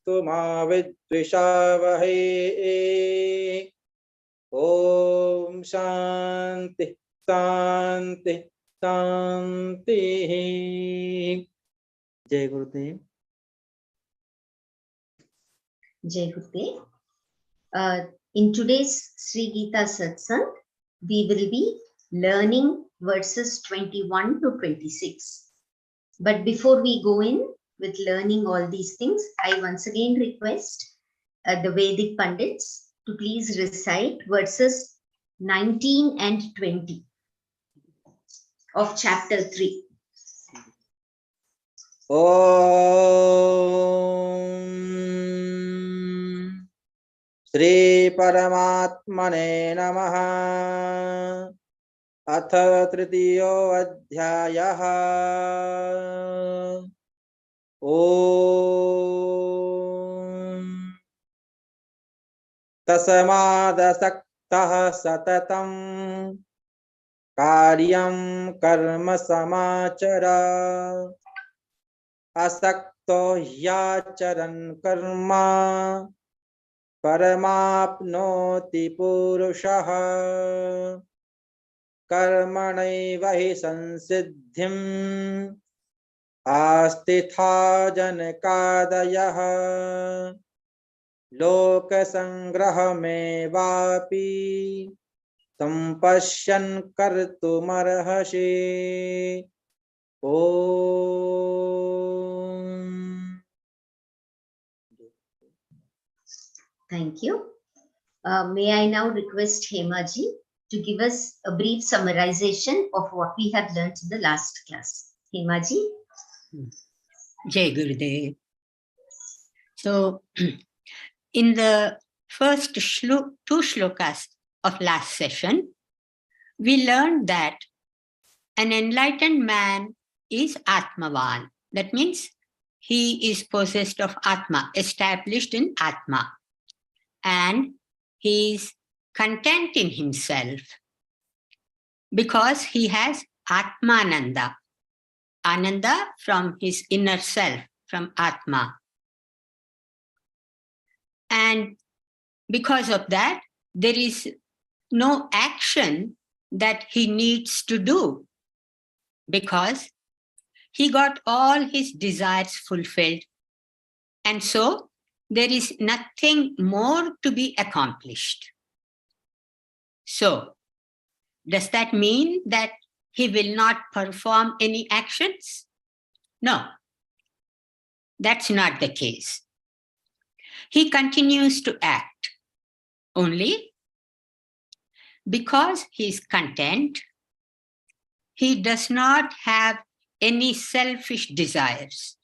mastu ma vidvishavahe. Om Shanti Shanti Shanti. Jai Gurudev. Jai Gurudev. In today's Sri Gita Satsang, we will be learning verses 21 to 26. But before we go in with learning all these things, I once again request the Vedic Pandits to please recite verses 19 and 20 of chapter 3. Om Shri Paramatmane Namaha. Atha Tritiyo Adhyayaha. Om Tasamadasaktaha Satatam Karyam Karma Samachara Asakto Hyacharan Karma Paramapnoti Purushaha Karmanaiva hi sansiddhim Astitha janakadayaha Lokasangrahamevapi Sampashyan kartumarhasi. Om. Thank you. May I now request Hemaji to give us a brief summarization of what we have learned in the last class. Hemaji. Jai Gurudev. So, in the first two shlokas of last session, we learned that an enlightened man is Atmavan. That means he is possessed of Atma, established in Atma. And he is content in himself because he has Atmananda. Ananda from his inner self, from Atma. And because of that, there is no action that he needs to do because he got all his desires fulfilled. And so there is nothing more to be accomplished. So, does that mean that he will not perform any actions? No, that's not the case. He continues to act only because he is content. He does not have any selfish desires.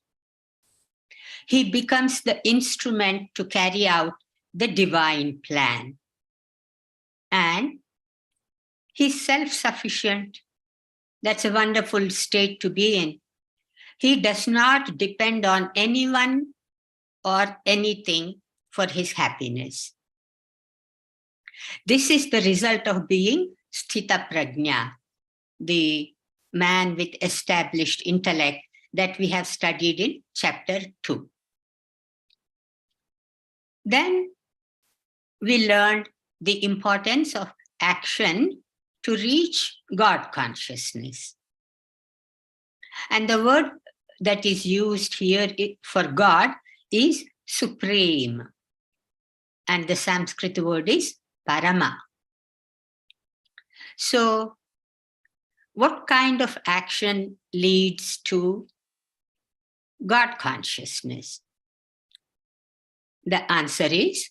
He becomes the instrument to carry out the divine plan. And he's self-sufficient. That's a wonderful state to be in. He does not depend on anyone or anything for his happiness. This is the result of being Sthita Prajna, the man with established intellect that we have studied in chapter 2. Then we learned the importance of action to reach God consciousness. And the word that is used here for God is supreme. And the Sanskrit word is Parama. So, what kind of action leads to God consciousness? The answer is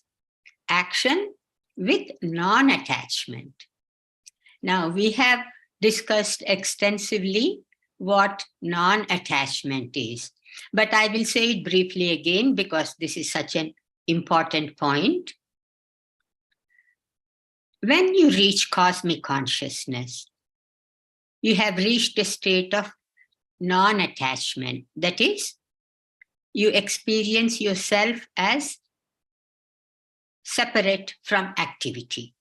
action with non-attachment. Now, we have discussed extensively what non-attachment is, but I will say it briefly again because this is such an important point. When you reach cosmic consciousness, you have reached a state of non-attachment. That is, you experience yourself as separate from activity.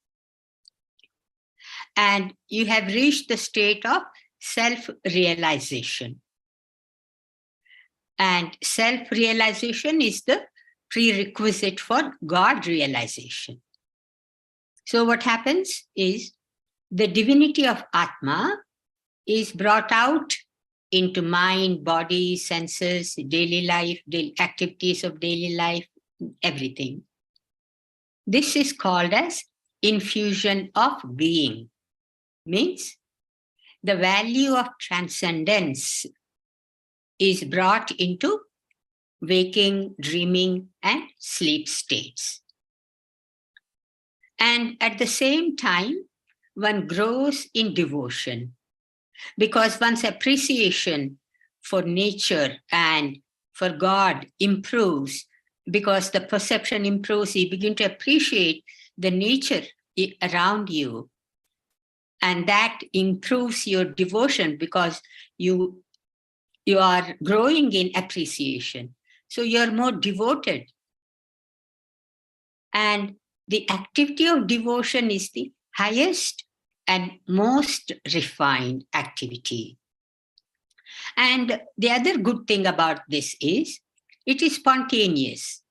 And you have reached the state of self-realization. And self-realization is the prerequisite for God realization. So what happens is the divinity of Atma is brought out into mind, body, senses, daily life, daily activities of daily life, everything. This is called as infusion of being. Means the value of transcendence is brought into waking, dreaming, and sleep states. And at the same time, one grows in devotion because one's appreciation for nature and for God improves. Because the perception improves, you begin to appreciate the nature around you. And that improves your devotion because you are growing in appreciation. So you're more devoted. And the activity of devotion is the highest and most refined activity. And the other good thing about this is it is spontaneous.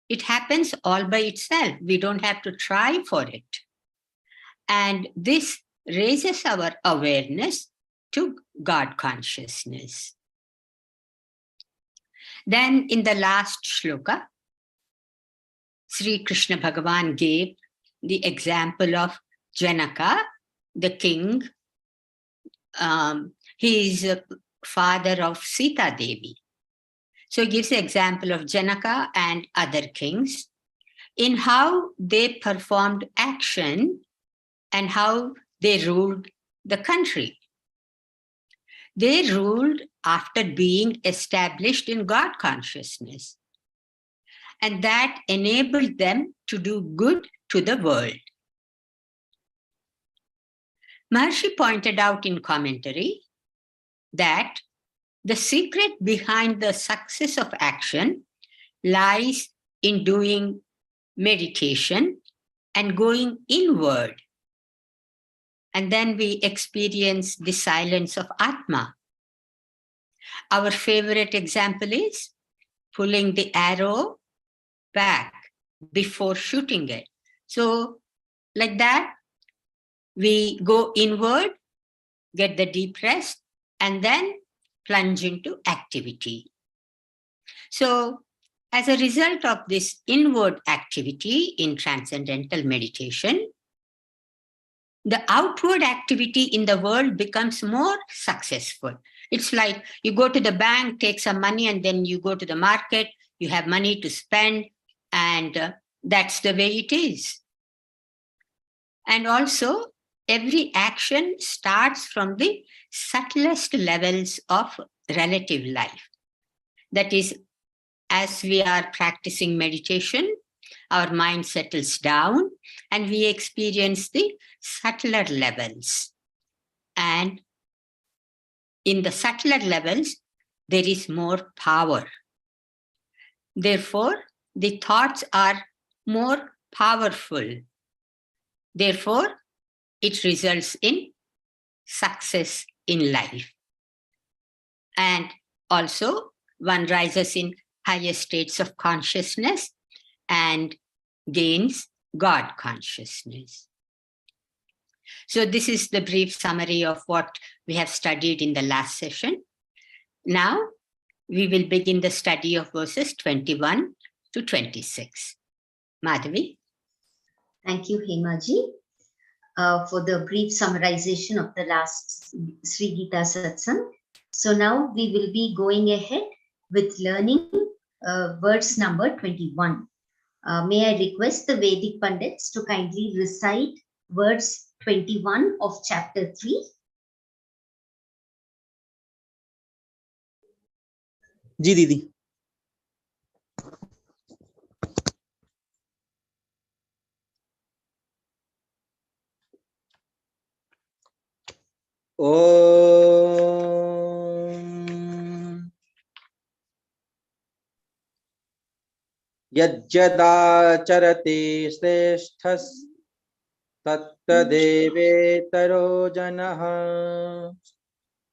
It happens all by itself. We don't have to try for it. And this raises our awareness to God consciousness. Then in the last shloka, Sri Krishna Bhagavan gave the example of Janaka, the king. He is father of Sita Devi. So he gives the example of Janaka and other kings in how they performed action and how they ruled the country. They ruled after being established in God consciousness. And that enabled them to do good to the world. Maharishi pointed out in commentary that the secret behind the success of action lies in doing meditation and going inward. And then we experience the silence of Atma. Our favorite example is pulling the arrow back before shooting it. So like that, we go inward, get the deep rest, and then plunge into activity. So as a result of this inward activity in transcendental meditation, the outward activity in the world becomes more successful. It's like you go to the bank, take some money, and then you go to the market, you have money to spend, and that's the way it is. And also, every action starts from the subtlest levels of relative life. That is, as we are practicing meditation, our mind settles down and we experience the subtler levels. And in the subtler levels, there is more power. Therefore, the thoughts are more powerful. Therefore, it results in success in life. And also, one rises in higher states of consciousness and gains God consciousness. So this is the brief summary of what we have studied in the last session. Now, we will begin the study of verses 21 to 26. Madhavi. Thank you, Hemaji, for the brief summarization of the last Sri Gita Satsang. So now we will be going ahead with learning verse number 21. May I request the Vedic Pandits to kindly recite verse 21 of chapter 3. जी दीदी. Om Yajjadacharate shreshthas tattadevetaro janah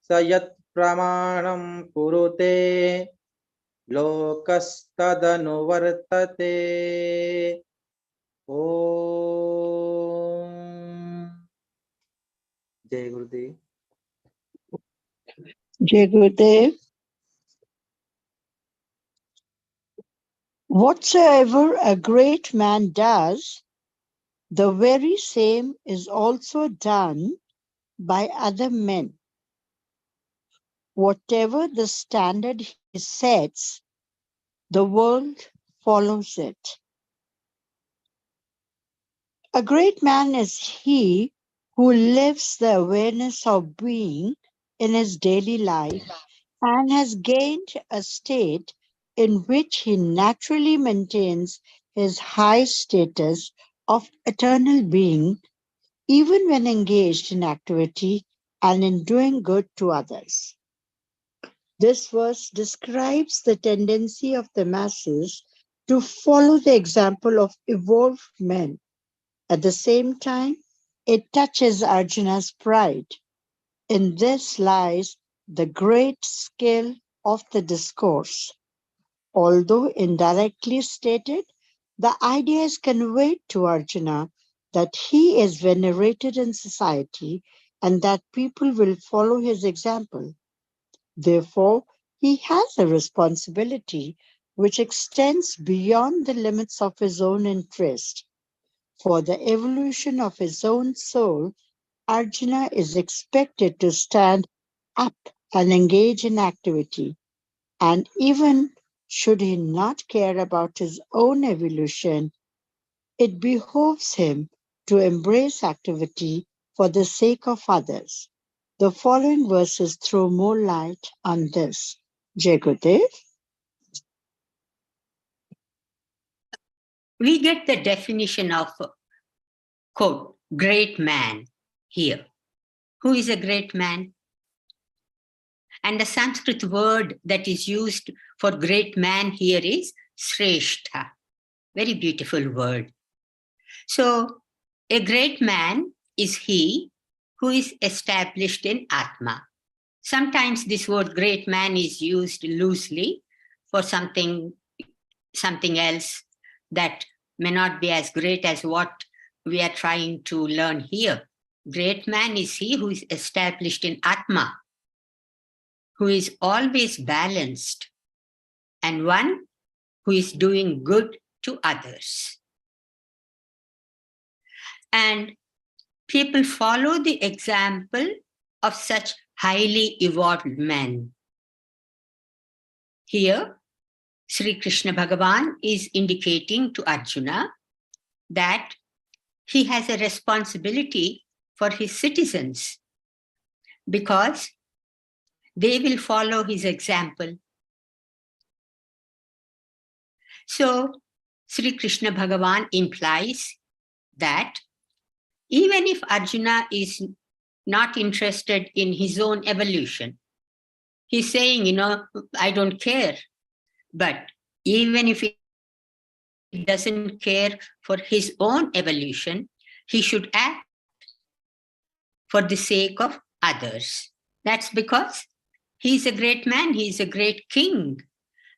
sayat pramanam kurute lokastadanuvartate. Om. Jai Gurudev. Jai Gurudev. Whatsoever a great man does, the very same is also done by other men. Whatever the standard he sets, the world follows it. A great man is he who lives the awareness of being in his daily life and has gained a state in which he naturally maintains his high status of eternal being even when engaged in activity and in doing good to others. This verse describes the tendency of the masses to follow the example of evolved men. At the same time, it touches Arjuna's pride. In this lies the great skill of the discourse. Although indirectly stated, the idea is conveyed to Arjuna that he is venerated in society and that people will follow his example. Therefore, he has a responsibility which extends beyond the limits of his own interest. For the evolution of his own soul, Arjuna is expected to stand up and engage in activity. And even should he not care about his own evolution, it behoves him to embrace activity for the sake of others. The following verses throw more light on this. Jai Gurudev. We get the definition of, quote, great man here. Who is a great man? And the Sanskrit word that is used for great man here is Shrestha. Very beautiful word. So, a great man is he who is established in Atma. Sometimes this word great man is used loosely for something else that may not be as great as what we are trying to learn here. Great man is he who is established in Atma, who is always balanced, and one who is doing good to others. And people follow the example of such highly evolved men. Here, Sri Krishna Bhagavan is indicating to Arjuna that he has a responsibility for his citizens because they will follow his example. So, Sri Krishna Bhagavan implies that even if Arjuna is not interested in his own evolution, he's saying, I don't care. But even if he doesn't care for his own evolution, he should act for the sake of others. That's because he's a great man, he's a great king,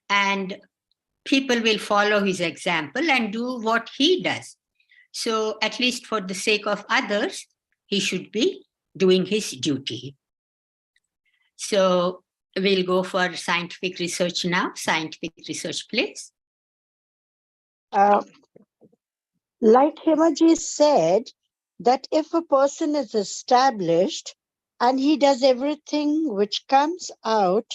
and people will follow his example and do what he does. So at least for the sake of others, he should be doing his duty. So we'll go for scientific research now. Scientific research, please. Like Himaji said, that if a person is established and he does everything which comes out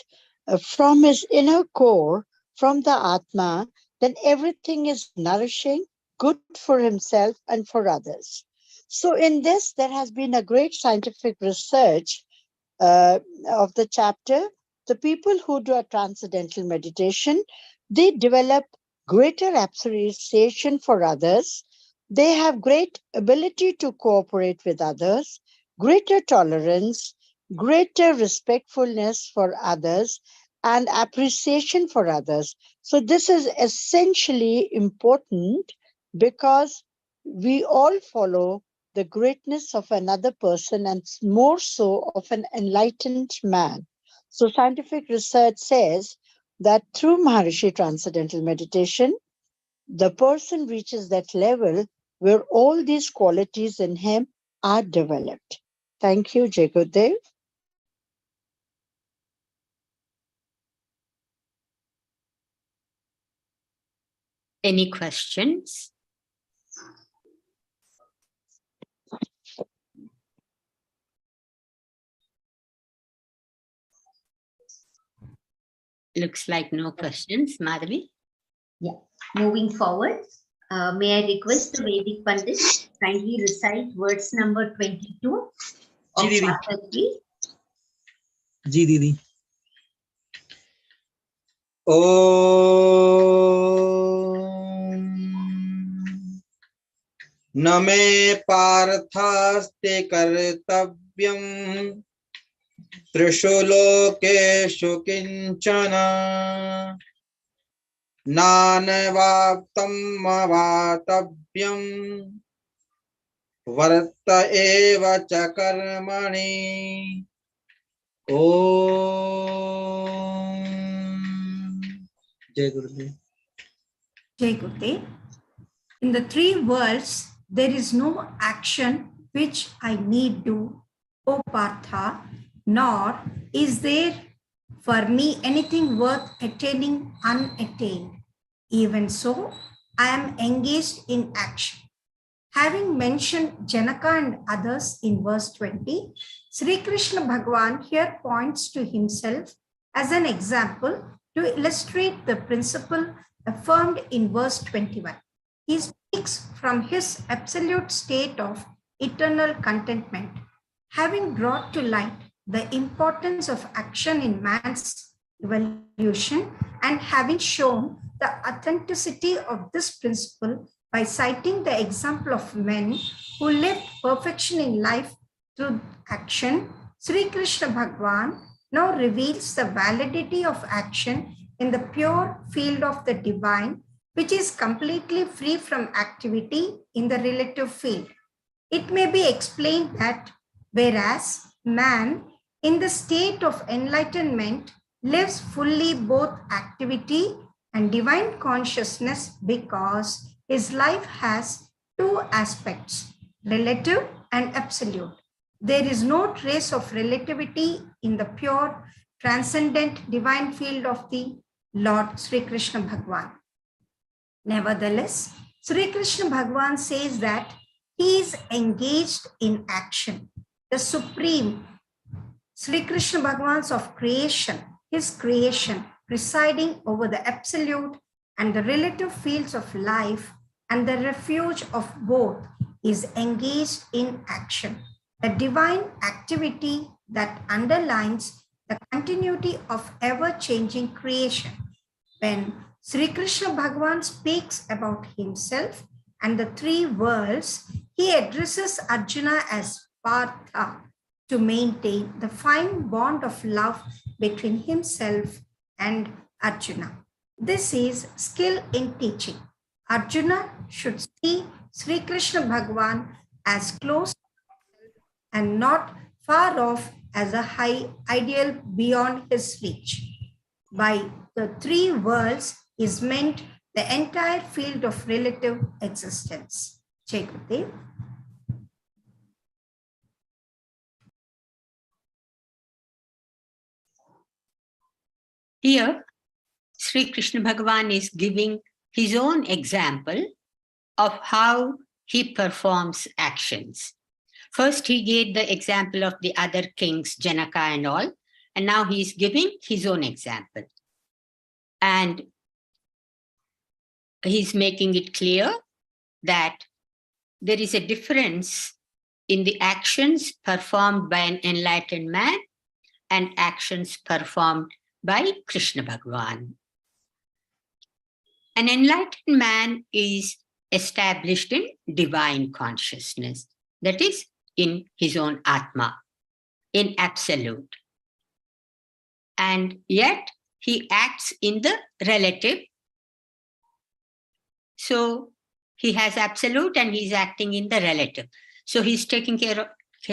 from his inner core, from the Atma, then everything is nourishing, good for himself and for others. So in this, there has been a great scientific research of the chapter. The people who do a transcendental meditation, they develop greater appreciation for others. They have great ability to cooperate with others, greater tolerance, greater respectfulness for others, and appreciation for others. So this is essentially important because we all follow the greatness of another person and more so of an enlightened man. So scientific research says that through Maharishi transcendental meditation, the person reaches that level where all these qualities in him are developed. Thank you, Jai Gurudev. Any questions? Looks like no questions, Madhavi. Yeah. Moving forward, may I request the Vedic Pandit kindly recite verse number 22 of Ji, Didi. chapter 3. जी दीदी ॐ न मे पार्थास्ते कर्तव्यम् त्रिषु लोकेषु किञ्चन नानवाप्तं मवातव्यम् वर्त एव च कर्मणि ओम जय गुरुदेव Jai Gurudev. In the three worlds, there is no action which I need do, O Partha, nor is there for me anything worth attaining unattained. Even so, I am engaged in action. Having mentioned Janaka and others in verse 20, Sri Krishna Bhagavan here points to himself as an example to illustrate the principle affirmed in verse 21. He speaks from his absolute state of eternal contentment, having brought to light the importance of action in man's evolution and having shown the authenticity of this principle by citing the example of men who lived perfection in life through action. Sri Krishna Bhagavan now reveals the validity of action in the pure field of the divine, which is completely free from activity in the relative field. It may be explained that whereas man in the state of enlightenment lives fully both activity and divine consciousness because his life has two aspects, relative and absolute. There is no trace of relativity in the pure, transcendent divine field of the Lord Sri Krishna Bhagavan. Nevertheless, Sri Krishna Bhagavan says that he is engaged in action. The supreme Sri Krishna Bhagavan's of creation, his creation, presiding over the absolute and the relative fields of life and the refuge of both, is engaged in action. The divine activity that underlines the continuity of ever-changing creation. When Sri Krishna Bhagavan speaks about himself and the three worlds, he addresses Arjuna as Partha to maintain the fine bond of love between himself and Arjuna. This is skill in teaching. Arjuna should see Sri Krishna Bhagavan as close and not far off as a high ideal beyond his reach. By the three worlds is meant the entire field of relative existence. Jai Gurudev. Here, Sri Krishna Bhagavan is giving his own example of how he performs actions. First, he gave the example of the other kings, Janaka and all, and now he's giving his own example. And he's making it clear that there is a difference in the actions performed by an enlightened man and actions performed by Krishna Bhagavan. An enlightened man is established in divine consciousness, that is, in his own Atma, in absolute. And yet, he acts in the relative. So, he has absolute and he's acting in the relative. So, he's taking care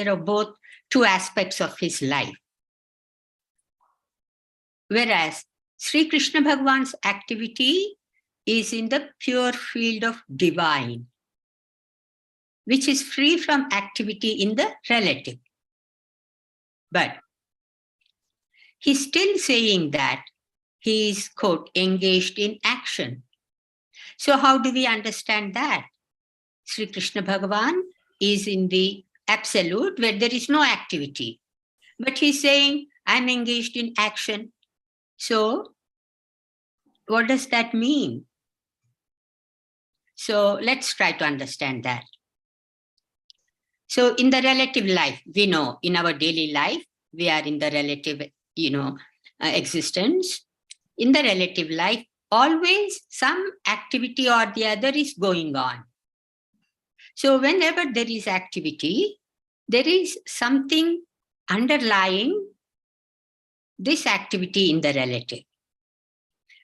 of both two aspects of his life. Whereas, Sri Krishna Bhagavan's activity is in the pure field of divine, which is free from activity in the relative. But he's still saying that he is, quote, engaged in action. So how do we understand that? Sri Krishna Bhagavan is in the absolute where there is no activity. But he's saying, I'm engaged in action. So what does that mean? So let's try to understand that. So in the relative life, we know in our daily life, we are in the relative, existence. In the relative life, always some activity or the other is going on. So whenever there is activity, there is something underlying this activity in the relative.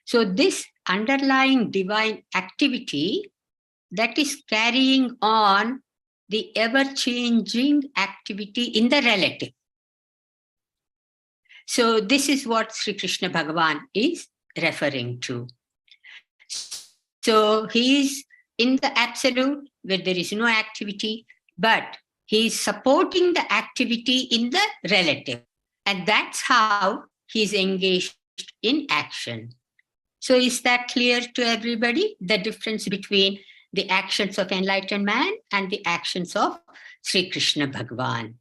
So this underlying divine activity that is carrying on the ever-changing activity in the relative. So this is what Sri Krishna Bhagavan is referring to. So he is in the absolute where there is no activity, but he is supporting the activity in the relative. And that's how he is engaged in action. So is that clear to everybody, the difference between the actions of enlightened man and the actions of Sri Krishna Bhagavan?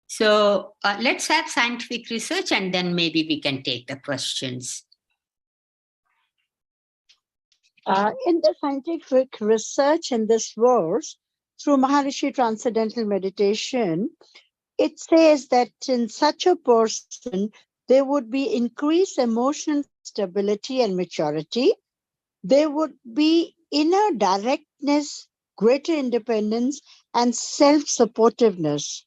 So let's have scientific research and then maybe we can take the questions. In the scientific research in this verse, through Maharishi Transcendental Meditation, it says that in such a person, there would be increased emotional stability and maturity. There would be inner directness, greater independence, and self-supportiveness.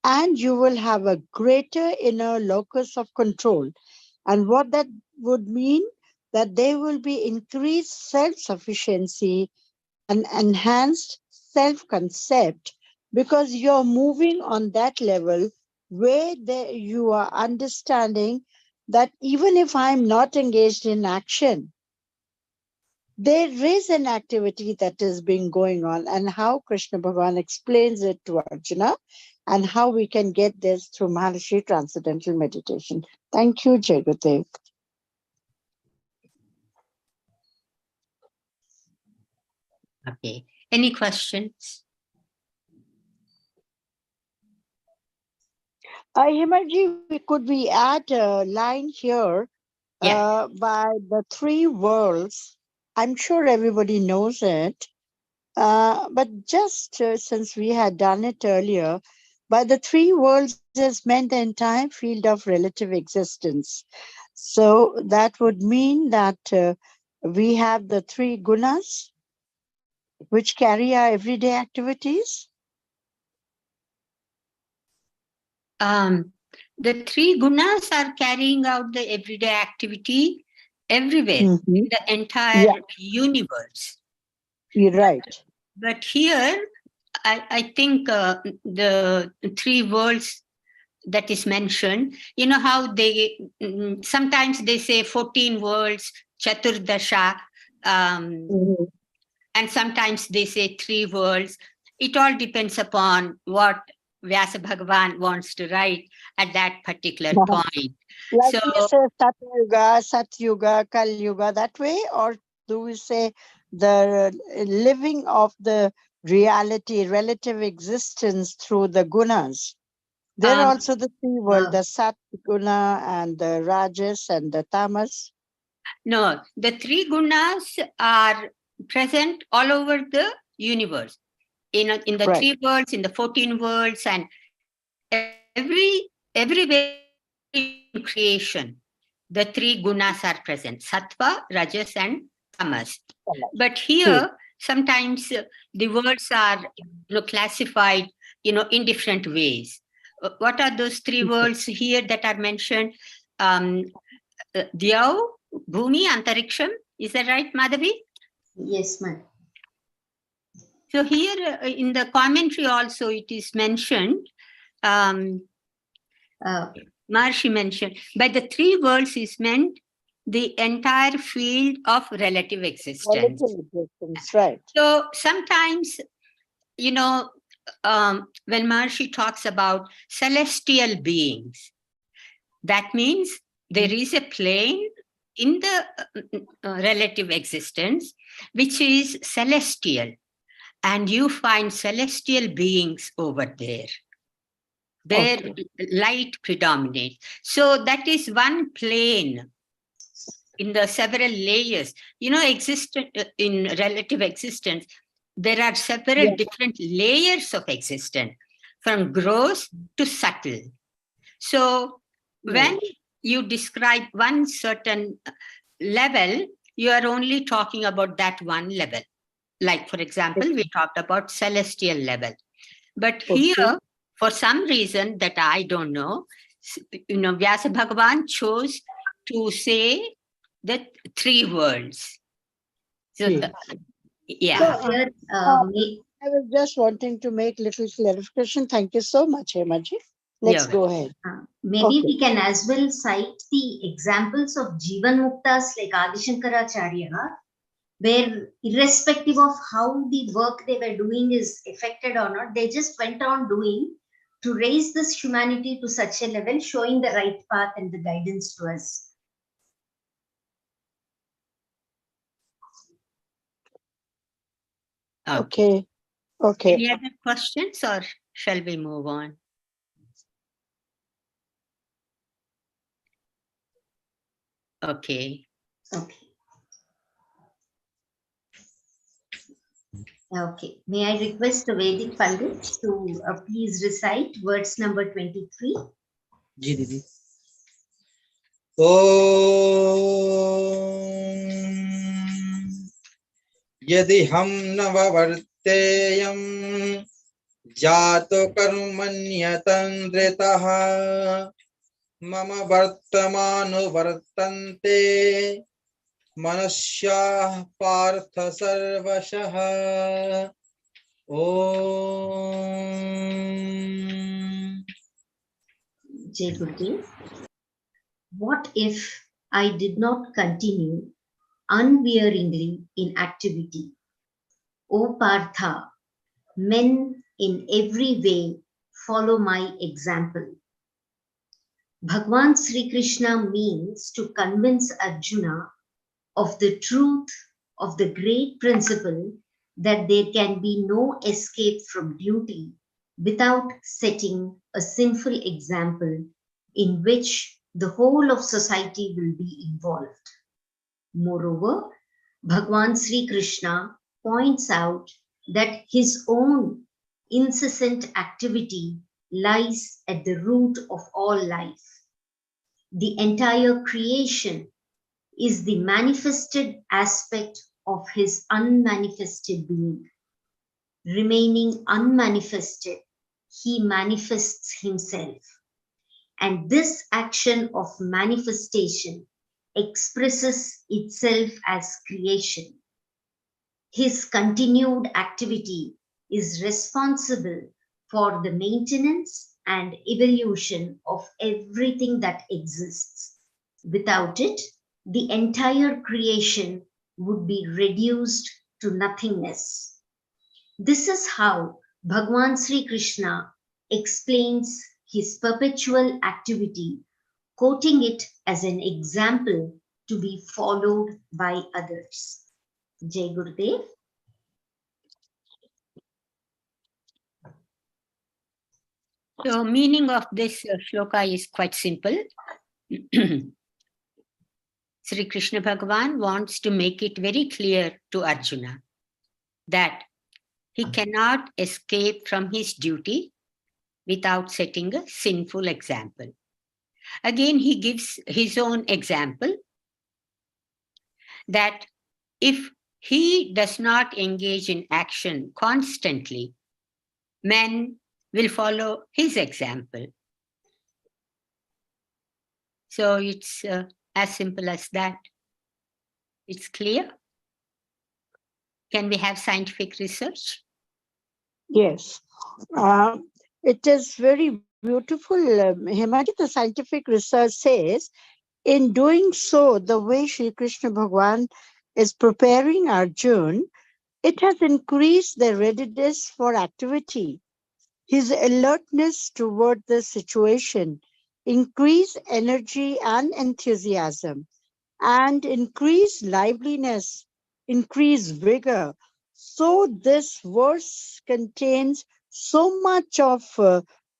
And you will have a greater inner locus of control. And what that would mean, that there will be increased self-sufficiency and enhanced self-concept, because you're moving on that level where you are understanding that even if I'm not engaged in action, there is an activity that is being going on, and how Krishna Bhagavan explains it to Arjuna, and how we can get this through Maharishi Transcendental Meditation. Thank you, Jai Gurudev. Okay. Any questions? Himaji, could we add a line here Yeah. by the three worlds? I'm sure everybody knows it, but just since we had done it earlier, by the three worlds is meant the entire field of relative existence. So that would mean that we have the three gunas, which carry our everyday activities. The three gunas are carrying out the everyday activity everywhere in the entire universe. You're right. But here, I think the three worlds that is mentioned, you know how they, sometimes they say 14 worlds, Chaturdasha, and sometimes they say 3 worlds. It all depends upon what Vyasa Bhagavan wants to write at that particular point. Like So, we say Satyuga, Kal Yuga, that way, or do we say the living of the reality, relative existence through the gunas? There are also the three worlds, the Sat Guna and the Rajas and the Tamas. No, the 3 gunas are present all over the universe. In the 3 worlds, in the 14 worlds, and everywhere in creation, the 3 gunas are present: Sattva, Rajas, and Tamas. But here, sometimes the words are classified in different ways. What are those 3 words here that are mentioned? Dyav, Bhumi, Antariksham. Is that right, Madhavi? Yes, ma'am. So here in the commentary also it is mentioned, Maharishi mentioned, by the 3 worlds is meant the entire field of relative existence. Relative existence, right. So sometimes, you know, when Maharishi talks about celestial beings, that means there is a plane in the relative existence which is celestial, and you find celestial beings over there. Their light predominates. So that is one plane in the several layers. You know, in relative existence, there are several different layers of existence, from gross to subtle. So when you describe one certain level, you are only talking about that one level. Like, for example, we talked about celestial level. But here, for some reason that I don't know, Vyasa Bhagavan chose to say the three worlds. So, yeah. So, I was just wanting to make little clarification. Thank you so much, Hemaji. Let's go ahead. Maybe we can as well cite the examples of Jivan Muktas like Adi Shankaracharya, where irrespective of how the work they were doing is affected or not, they just went on doing to raise this humanity to such a level, showing the right path and the guidance to us. Okay. Any other questions, or shall we move on? Okay. Okay. May I request the Vedic Pandit to please recite verse number 23? जी दीदी. यदि हम न वर्तेयं जातो कर्मण्यतन्द्रितः मम वर्तमानुवर्तन्ते मनुष्याः पार्थ सर्वशः. Jai Gurudev. What if I did not continue unwearingly in activity? O Partha, men in every way follow my example. Bhagwan Sri Krishna means to convince Arjuna of the truth of the great principle that there can be no escape from duty without setting a sinful example in which the whole of society will be involved. Moreover, Bhagwan Sri Krishna points out that his own incessant activity lies at the root of all life. The entire creation is the manifested aspect of his unmanifested being. Remaining unmanifested, he manifests himself. And this action of manifestation expresses itself as creation. His continued activity is responsible for the maintenance and evolution of everything that exists. Without it, the entire creation would be reduced to nothingness. This is how Bhagwan Sri Krishna explains his perpetual activity, quoting it as an example to be followed by others. Jai Gurudev. So, meaning of this shloka is quite simple. Sri Krishna Bhagavan wants to make it very clear to Arjuna that he cannot escape from his duty without setting a sinful example. Again, he gives his own example that if he does not engage in action constantly, men will follow his example. So it's as simple as that. It's clear. Can we have scientific research? Yes. It is very beautiful. Hemaji, the scientific research says in doing so, the way Sri Krishna Bhagavan is preparing Arjun, it has increased their readiness for activity, his alertness toward the situation, increased energy and enthusiasm, and increase liveliness, increase vigor. So this verse contains so much of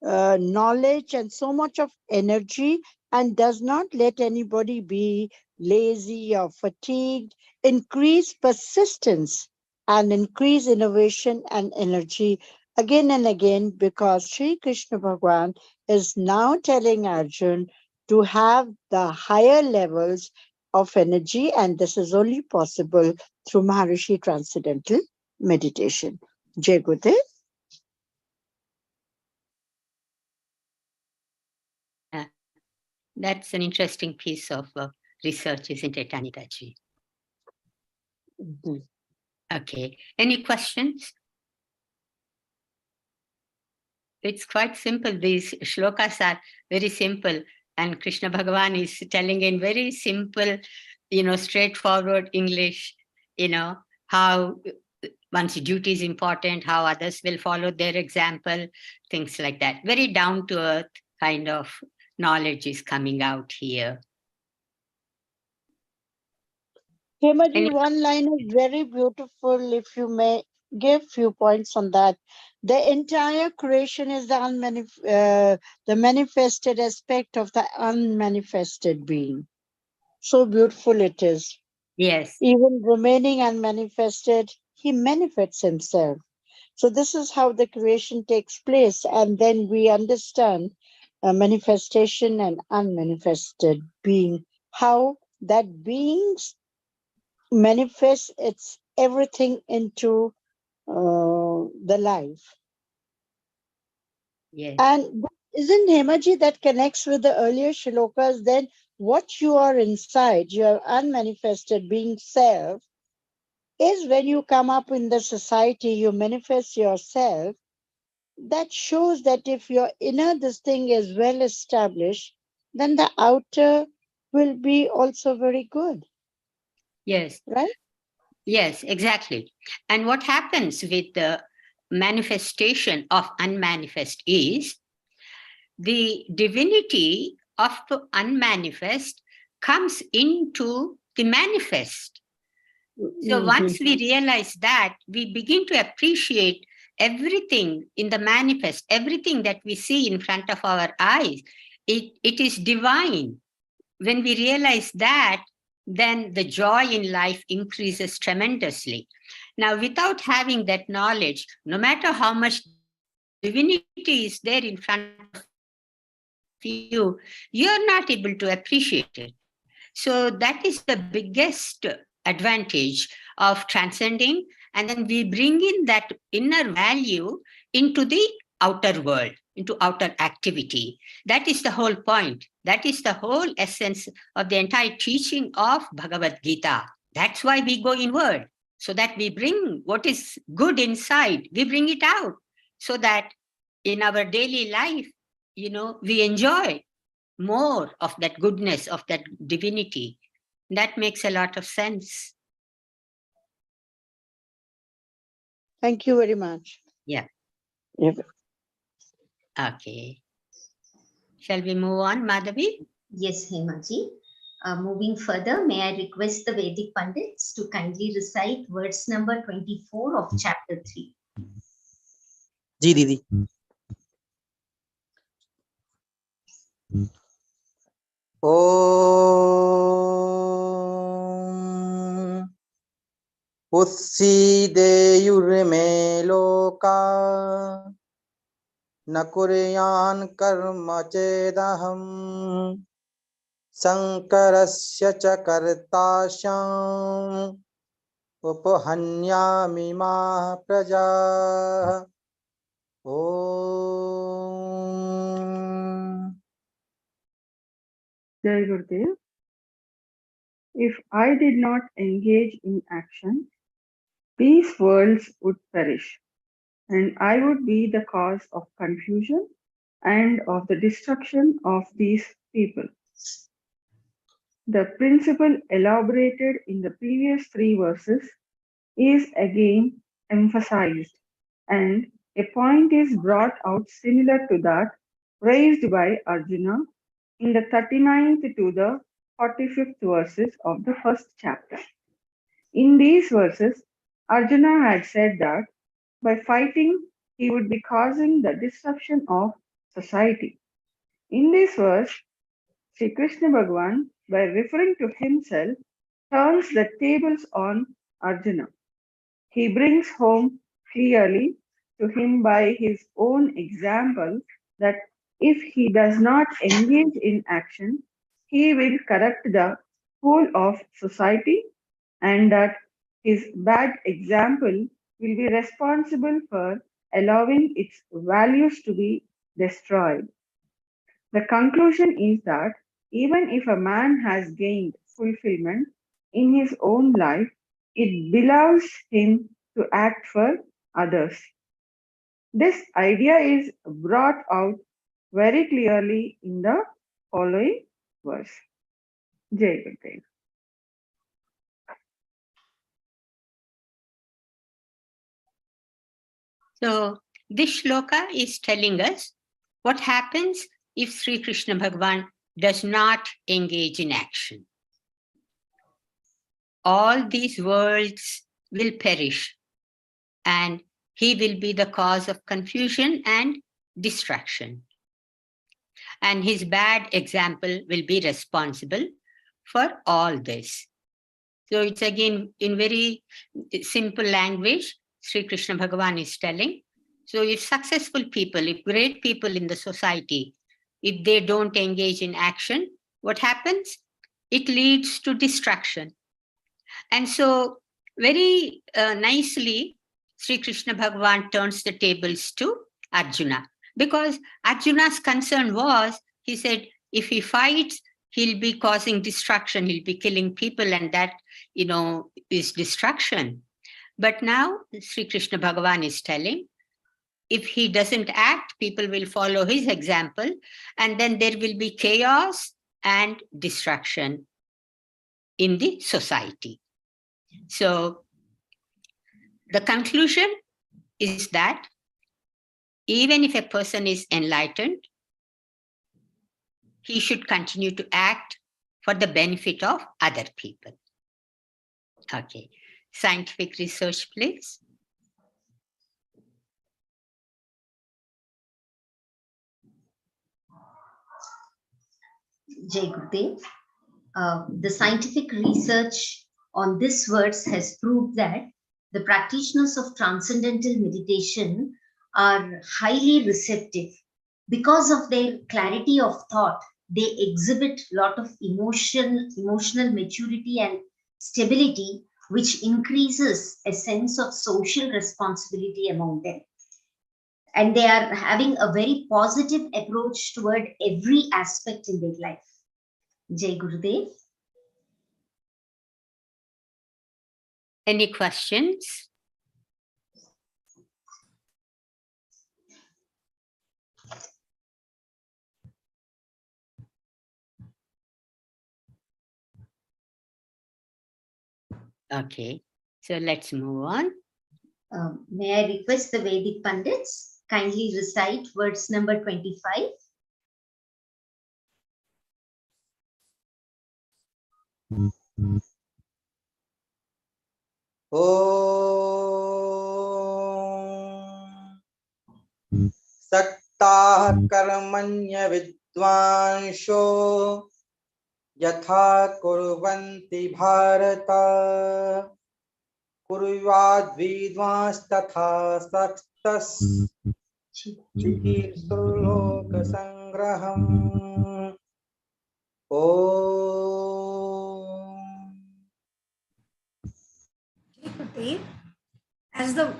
knowledge and so much of energy, and does not let anybody be lazy or fatigued, increase persistence and increase innovation and energy again and again, because Sri Krishna Bhagavan is now telling Arjun to have the higher levels of energy, and this is only possible through Maharishi Transcendental Meditation. Jai Gurudev. That's an interesting piece of research, isn't it, Anitaji? Mhm. Okay. Any questions? It's quite simple. These shlokas are very simple, and Krishna Bhagavan is telling in very simple, straightforward English, how one's duty is important, how others will follow their example, things like that. Very down to earth kind of knowledge is coming out here. Hemaji, one line is very beautiful, if you may give few points on that. The entire creation is the manifested aspect of the unmanifested being. So beautiful it is. Yes. Even remaining unmanifested, he manifests himself. So this is how the creation takes place. And then we understand manifestation and unmanifested being, how that beings manifests its everything into the life. Yes. And isn't Hemaji that connects with the earlier shlokas? Then what you are inside, your unmanifested being self, is when you come up in the society, you manifest yourself. That shows that if your inner this thing is well established, then the outer will be also very good. Yes. Right? Yes, exactly. And what happens with the manifestation of unmanifest is the divinity of the unmanifest comes into the manifest. So once we realize that, we begin to appreciate everything in the manifest, everything that we see in front of our eyes. It is divine. When we realize that, then the joy in life increases tremendously. Now, without having that knowledge, no matter how much divinity is there in front of you, you're not able to appreciate it. So that is the biggest advantage of transcending. And then we bring in that inner value into the outer world, into outer activity. That is the whole point. That is the whole essence of the entire teaching of Bhagavad Gita. That's why we go inward, so that we bring what is good inside, we bring it out, so that in our daily life, we enjoy more of that goodness, of that divinity. That makes a lot of sense. Thank you very much. Yeah. Yep. Okay. Shall we move on, Madhavi? Yes, Hemaji. Moving further, may I request the Vedic Pandits to kindly recite verse number 24 of chapter 3. जी दीदी ओम उत्सीदेयुर्मे लोका न कुर्यान् कर्म चेदहम् शङ्करस्य च कर्तास्याम् उपहन्यामि मा प्रजाः ओम Jai Gurudev. If I did not engage in action, these worlds would perish, and I would be the cause of confusion and of the destruction of these people. The principle elaborated in the previous 3 verses is again emphasized, and a point is brought out similar to that raised by Arjuna in the 39th to the 45th verses of the first chapter. In these verses, Arjuna had said that by fighting he would be causing the disruption of society. In this verse, Sri Krishna Bhagavan, by referring to himself, turns the tables on Arjuna. He brings home clearly to him by his own example that if he does not engage in action, he will corrupt the whole of society, and that his bad example will be responsible for allowing its values to be destroyed. The conclusion is that even if a man has gained fulfillment in his own life, it behoves him to act for others. This idea is brought out very clearly in the following verse. Jai Gurudev. So this shloka is telling us what happens if Sri Krishna Bhagavan does not engage in action. All these worlds will perish, and he will be the cause of confusion and distraction. And his bad example will be responsible for all this. So it's again in very simple language, Sri Krishna Bhagavan is telling. So if successful people, if great people in the society, if they don't engage in action, what happens? It leads to distraction. And so very nicely, Sri Krishna Bhagavan turns the tables to Arjuna, because Arjuna's concern was, he said, if he fights, he'll be causing destruction, he'll be killing people, and that, is destruction. But now Sri Krishna Bhagavan is telling, if he doesn't act, people will follow his example, and then there will be chaos and destruction in the society. So the conclusion is that even if a person is enlightened, he should continue to act for the benefit of other people. Okay. Scientific research, please. Jai Gurudev. The scientific research on this verse has proved that the practitioners of transcendental meditation are highly receptive. Because of their clarity of thought, they exhibit a lot of emotional maturity and stability, which increases a sense of social responsibility among them. And they are having a very positive approach toward every aspect in their life. Jai Gurudev. Any questions? Okay, so let's move on. May I request the Vedic Pandits kindly recite verse number 25. Om Saktah Karmanya Vidvansho Yatha Kurvanti Bharata Kurvad Vidvans Tatha Saktas Chikir Suloka Sangraham. As the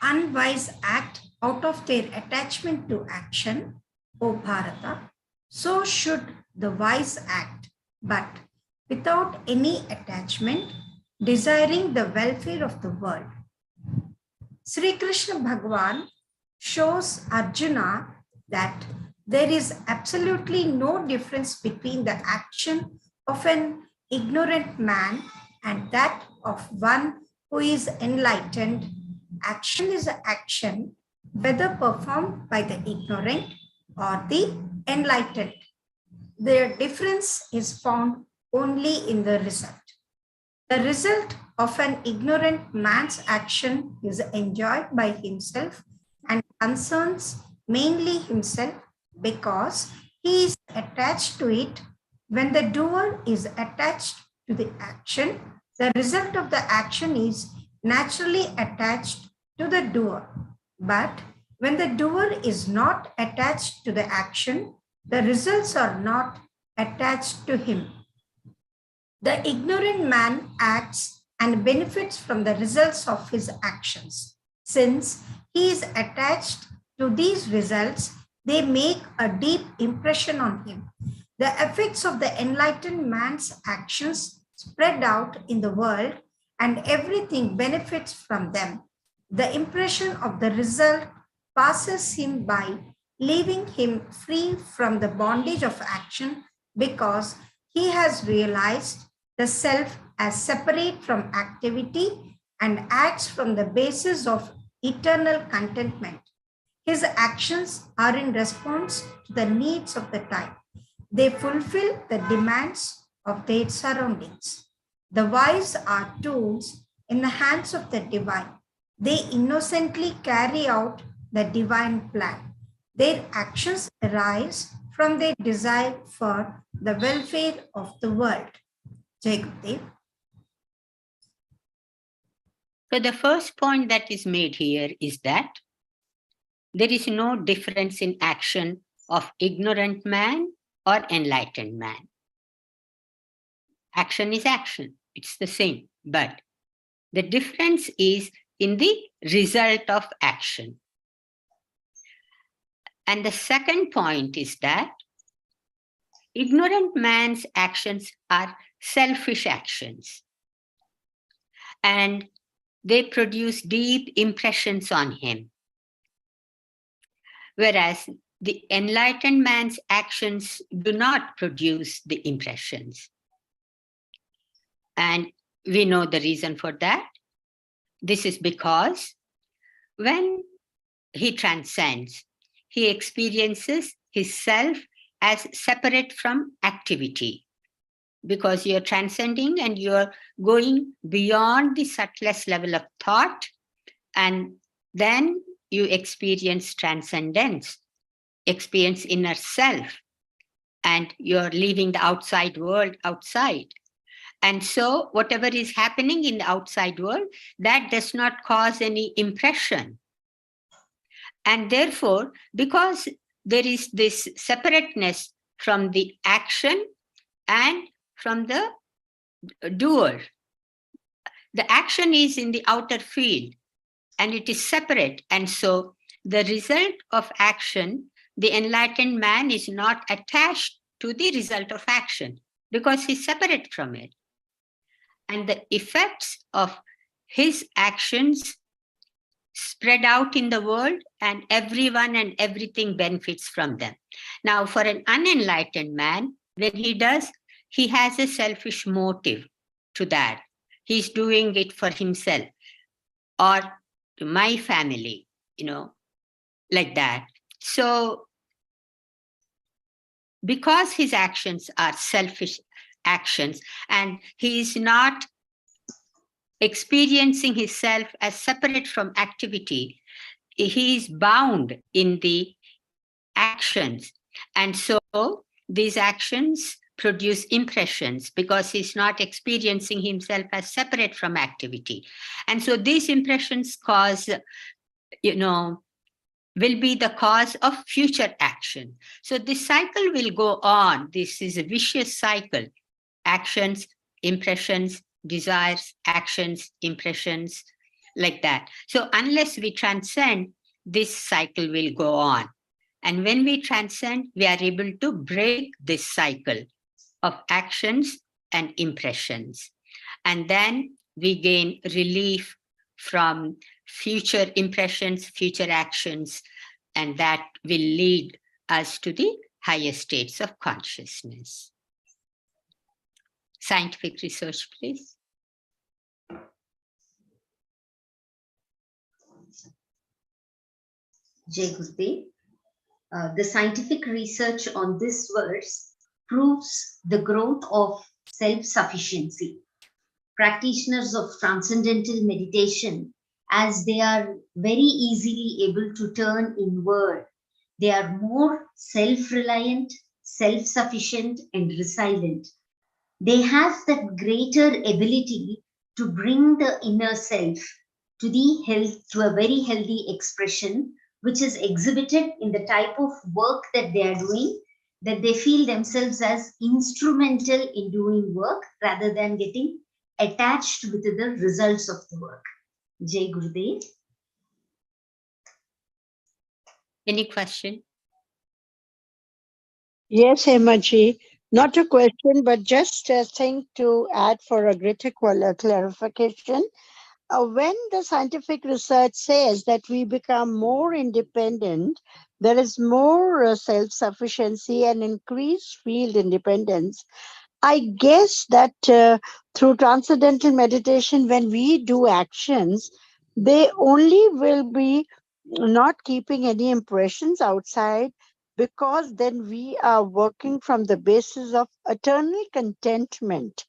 unwise act out of their attachment to action, O Bharata, so should the wise act, but without any attachment, desiring the welfare of the world. Sri Krishna Bhagavan shows Arjuna that there is absolutely no difference between the action of an ignorant man and that of one who is enlightened, action is action, whether performed by the ignorant or the enlightened. Their difference is found only in the result. The result of an ignorant man's action is enjoyed by himself and concerns mainly himself because he is attached to it. When the doer is attached to the action, the result of the action is naturally attached to the doer. But when the doer is not attached to the action, the results are not attached to him. The ignorant man acts and benefits from the results of his actions. Since he is attached to these results, they make a deep impression on him. The effects of the enlightened man's actions spread out in the world and everything benefits from them. The impression of the result passes him by, leaving him free from the bondage of action because he has realized the self as separate from activity and acts from the basis of eternal contentment. His actions are in response to the needs of the time. They fulfill the demands of their surroundings. The wise are tools in the hands of the divine. They innocently carry out the divine plan. Their actions arise from their desire for the welfare of the world. Jai Gurudev. So the first point that is made here is that there is no difference in action of ignorant man or enlightened man. Action is action, it's the same, but the difference is in the result of action. And the second point is that ignorant man's actions are selfish actions, and they produce deep impressions on him. Whereas the enlightened man's actions do not produce the impressions. And we know the reason for that. This is because when he transcends, he experiences his self as separate from activity. Because you're transcending and you're going beyond the subtlest level of thought, and then you experience transcendence, experience inner self, and you're leaving the outside world outside. And so whatever is happening in the outside world, that does not cause any impression. And therefore, because there is this separateness from the action and from the doer, the action is in the outer field and it is separate. And so the result of action, the enlightened man is not attached to the result of action because he's separate from it. And the effects of his actions spread out in the world, and everyone and everything benefits from them. Now, for an unenlightened man, when he does, he has a selfish motive to that. He's doing it for himself or to my family, like that. So, because his actions are selfish actions and he is not experiencing himself as separate from activity, he is bound in the actions. And so these actions produce impressions because he's not experiencing himself as separate from activity. And so these impressions will be the cause of future action. So this cycle will go on. This is a vicious cycle. Actions, impressions, desires, actions, impressions, like that. So unless we transcend, this cycle will go on. And when we transcend, we are able to break this cycle of actions and impressions. And then we gain relief from future impressions, future actions, and that will lead us to the higher states of consciousness. scientific research, please. Jai Gurudev. The scientific research on this verse proves the growth of self-sufficiency. Practitioners of transcendental meditation, as they are very easily able to turn inward, they are more self-reliant, self-sufficient, and resilient. They have that greater ability to bring the inner self to the health, to a very healthy expression, which is exhibited in the type of work that they are doing, that they feel themselves as instrumental in doing work rather than getting attached with the results of the work. Jai Gurudev. Any question? Yes, Hemaji. Not a question, but just a thing to add for a greater clarification. When the scientific research says that we become more independent, there is more self-sufficiency and increased field independence. I guess that through transcendental meditation, when we do actions, they only will be not keeping any impressions outside, because then we are working from the basis of eternal contentment.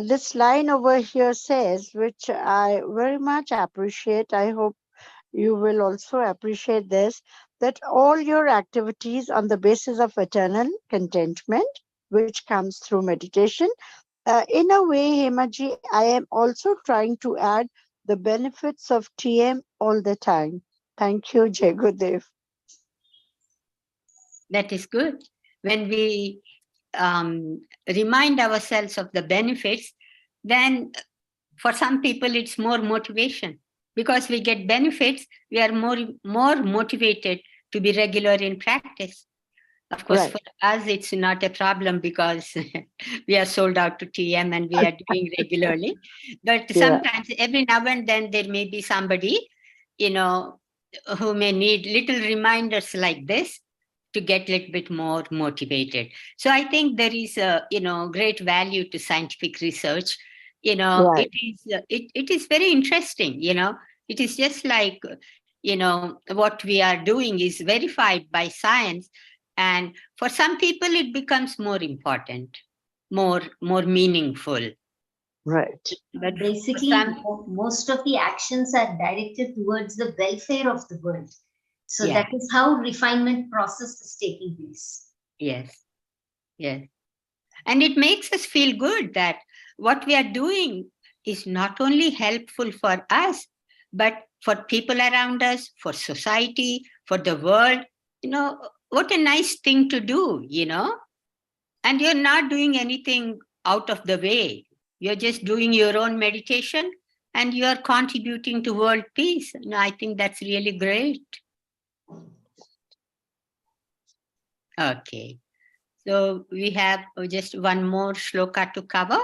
This line over here says, which I very much appreciate, I hope you will also appreciate this, that all your activities on the basis of eternal contentment, which comes through meditation. In a way, Hemaji, I am also trying to add the benefits of TM all the time. Thank you, Jai Gurudev. That is good. When we remind ourselves of the benefits, then for some people it's more motivation. Because we get benefits, we are more motivated to be regular in practice. Of course, Right. for us, it's not a problem because we are sold out to TM and we are doing regularly. But sometimes, every now and then, there may be somebody, who may need little reminders like this to get a little bit more motivated. So I think there is a, great value to scientific research. Right. It is very interesting. It is just like, what we are doing is verified by science. And for some people, it becomes more important, more meaningful. Right. But Basically, most of the actions are directed towards the welfare of the world. So that is how refinement process is taking place. Yes. And it makes us feel good that what we are doing is not only helpful for us, but for people around us, for society, for the world. What a nice thing to do, and you're not doing anything out of the way. You're just doing your own meditation and you're contributing to world peace. I think that's really great. Okay. So we have just one more shloka to cover.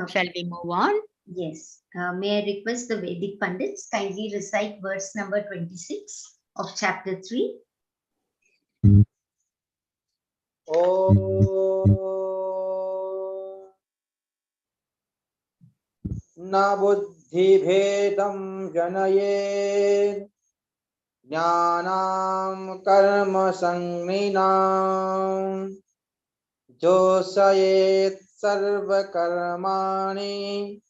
Okay. Shall we move on? Yes. May I request the Vedic Pandits kindly recite verse number 26 of chapter 3. Na buddhi bhedam janayed jnanam karma sangninam josayet sarva karmani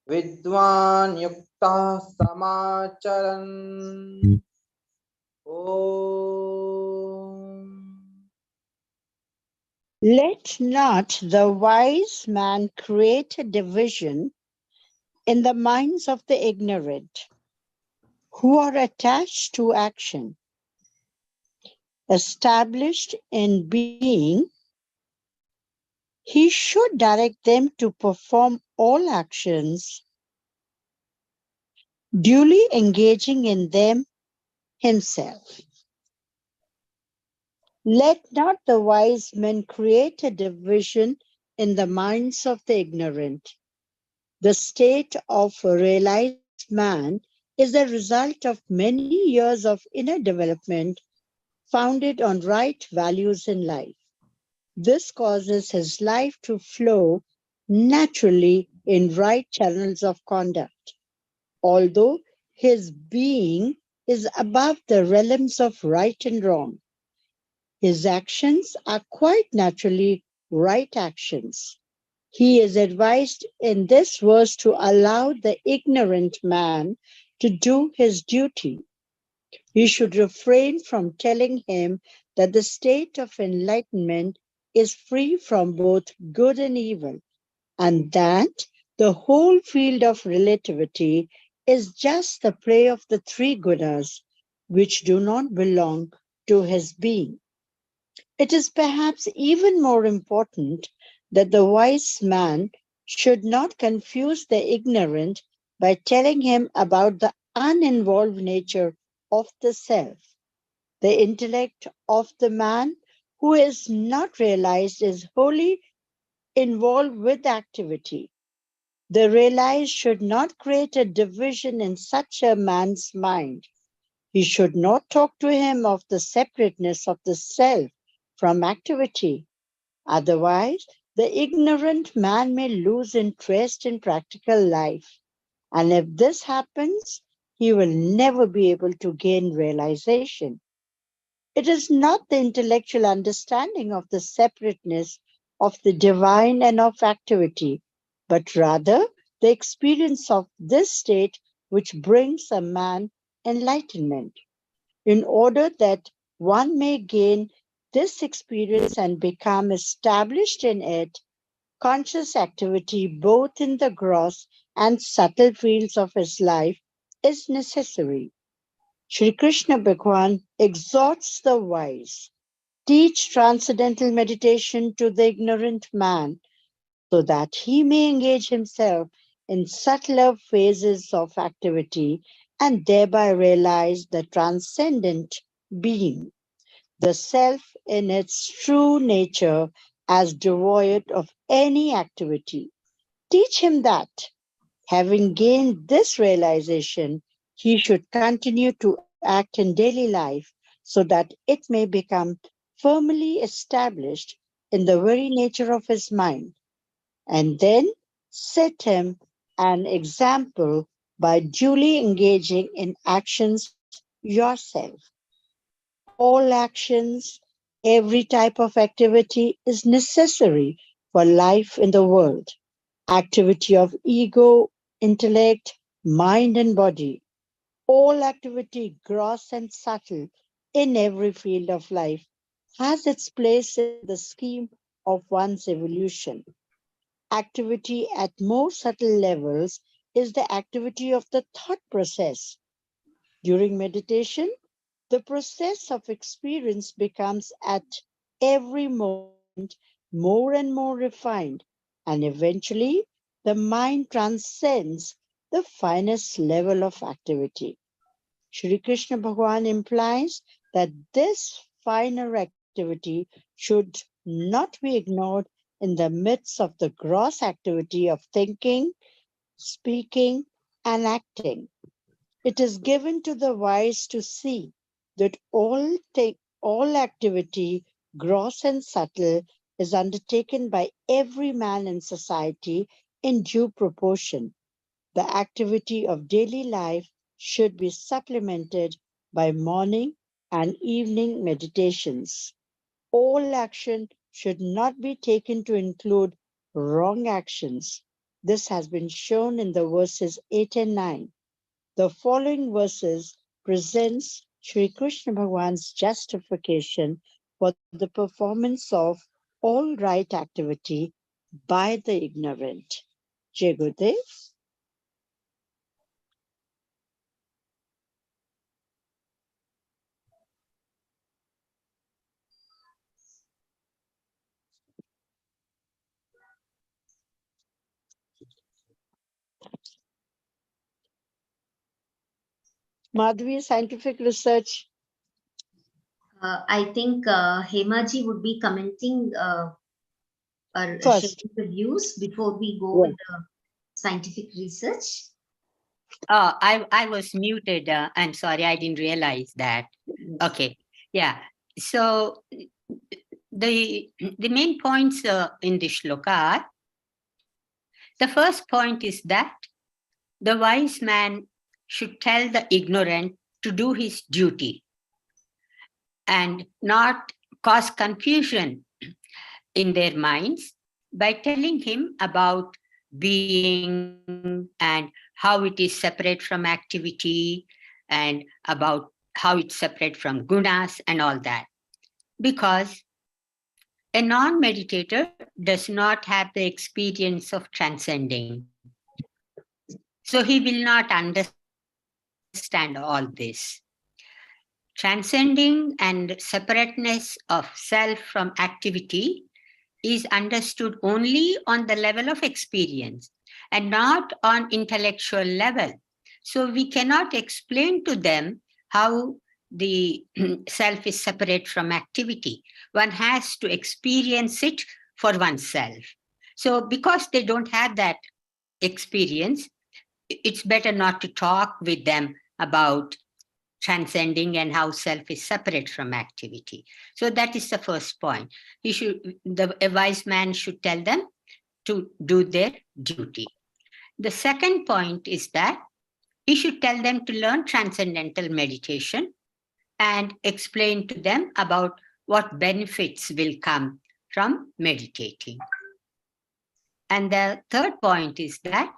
vidwan yukta samacharan. Let not the wise man create a division in the minds of the ignorant, who are attached to action. Established in being, he should direct them to perform all actions, duly engaging in them himself. Let not the wise man create a division in the minds of the ignorant. The state of a realized man is the result of many years of inner development founded on right values in life. This causes his life to flow naturally in right channels of conduct. Although his being is above the realms of right and wrong, his actions are quite naturally right actions. He is advised in this verse to allow the ignorant man to do his duty. You should refrain from telling him that the state of enlightenment is free from both good and evil, and that the whole field of relativity is just the play of the three gunas, which do not belong to his being. It is perhaps even more important that the wise man should not confuse the ignorant by telling him about the uninvolved nature of the self. The intellect of the man who is not realized is wholly involved with activity. The realized should not create a division in such a man's mind. He should not talk to him of the separateness of the self from activity. Otherwise, the ignorant man may lose interest in practical life. And if this happens, he will never be able to gain realization. It is not the intellectual understanding of the separateness of the divine and of activity, but rather the experience of this state which brings a man enlightenment. In order that one may gain this experience and become established in it, conscious activity both in the gross and subtle fields of his life is necessary. Sri Krishna Bhagwan exhorts the wise, teach transcendental meditation to the ignorant man so that he may engage himself in subtler phases of activity and thereby realize the transcendent being, the self in its true nature as devoid of any activity. Teach him that, having gained this realization, he should continue to act in daily life so that it may become firmly established in the very nature of his mind, and then set him an example by duly engaging in actions yourself. All actions, every type of activity is necessary for life in the world. Activity of ego, intellect, mind, and body. All activity, gross and subtle, in every field of life, has its place in the scheme of one's evolution. Activity at more subtle levels is the activity of the thought process. During meditation, the process of experience becomes at every moment more and more refined, and eventually the mind transcends the finest level of activity. Shri Krishna Bhagavan implies that this finer activity should not be ignored in the midst of the gross activity of thinking, speaking, and acting. It is given to the wise to see that all activity, gross and subtle, is undertaken by every man in society in due proportion. The activity of daily life should be supplemented by morning and evening meditations. All action should not be taken to include wrong actions. This has been shown in the verses 8 and 9. The following verses presents Sri Krishna Bhagwan's justification for the performance of all right activity by the ignorant. Jai Gurudev. Madhvi, scientific research. I think Hemaji would be commenting or First. sharing the views before we go Yeah. with the scientific research. I was muted. I'm sorry, I didn't realize that. Okay. Yeah. So the main points in this shloka are, the first point is that the wise man should tell the ignorant to do his duty and not cause confusion in their minds by telling him about being and how it is separate from activity and about how it's separate from gunas and all that. Because a non-meditator does not have the experience of transcending. So he will not understand all this. Transcending and separateness of self from activity is understood only on the level of experience and not on intellectual level. So we cannot explain to them how the self is separate from activity. One has to experience it for oneself. So because they don't have that experience, it's better not to talk with them about transcending and how self is separate from activity. So that is the first point. A wise man should tell them to do their duty. The second point is that he should tell them to learn transcendental meditation and explain to them about what benefits will come from meditating. And the third point is that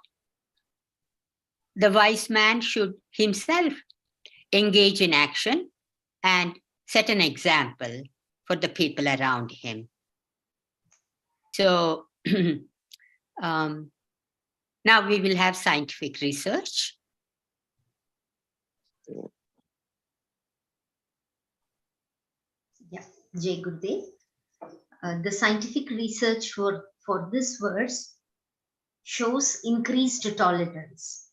the wise man should himself engage in action and set an example for the people around him. So now we will have scientific research. Yeah, Jai Gurudev. The scientific research for this verse shows increased tolerance.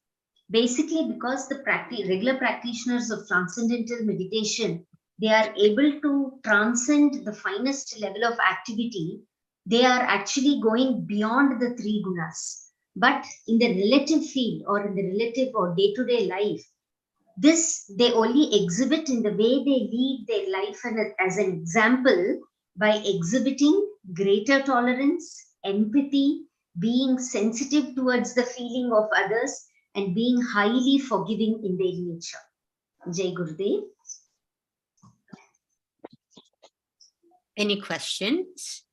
Basically, because the regular practitioners of transcendental meditation, they are able to transcend the finest level of activity. They are actually going beyond the three gunas. But in the relative field or in the relative or day-to-day life, this they only exhibit in the way they lead their life and as an example by exhibiting greater tolerance, empathy, being sensitive towards the feeling of others, and being highly forgiving in their nature. Jai Gurudev. Any questions?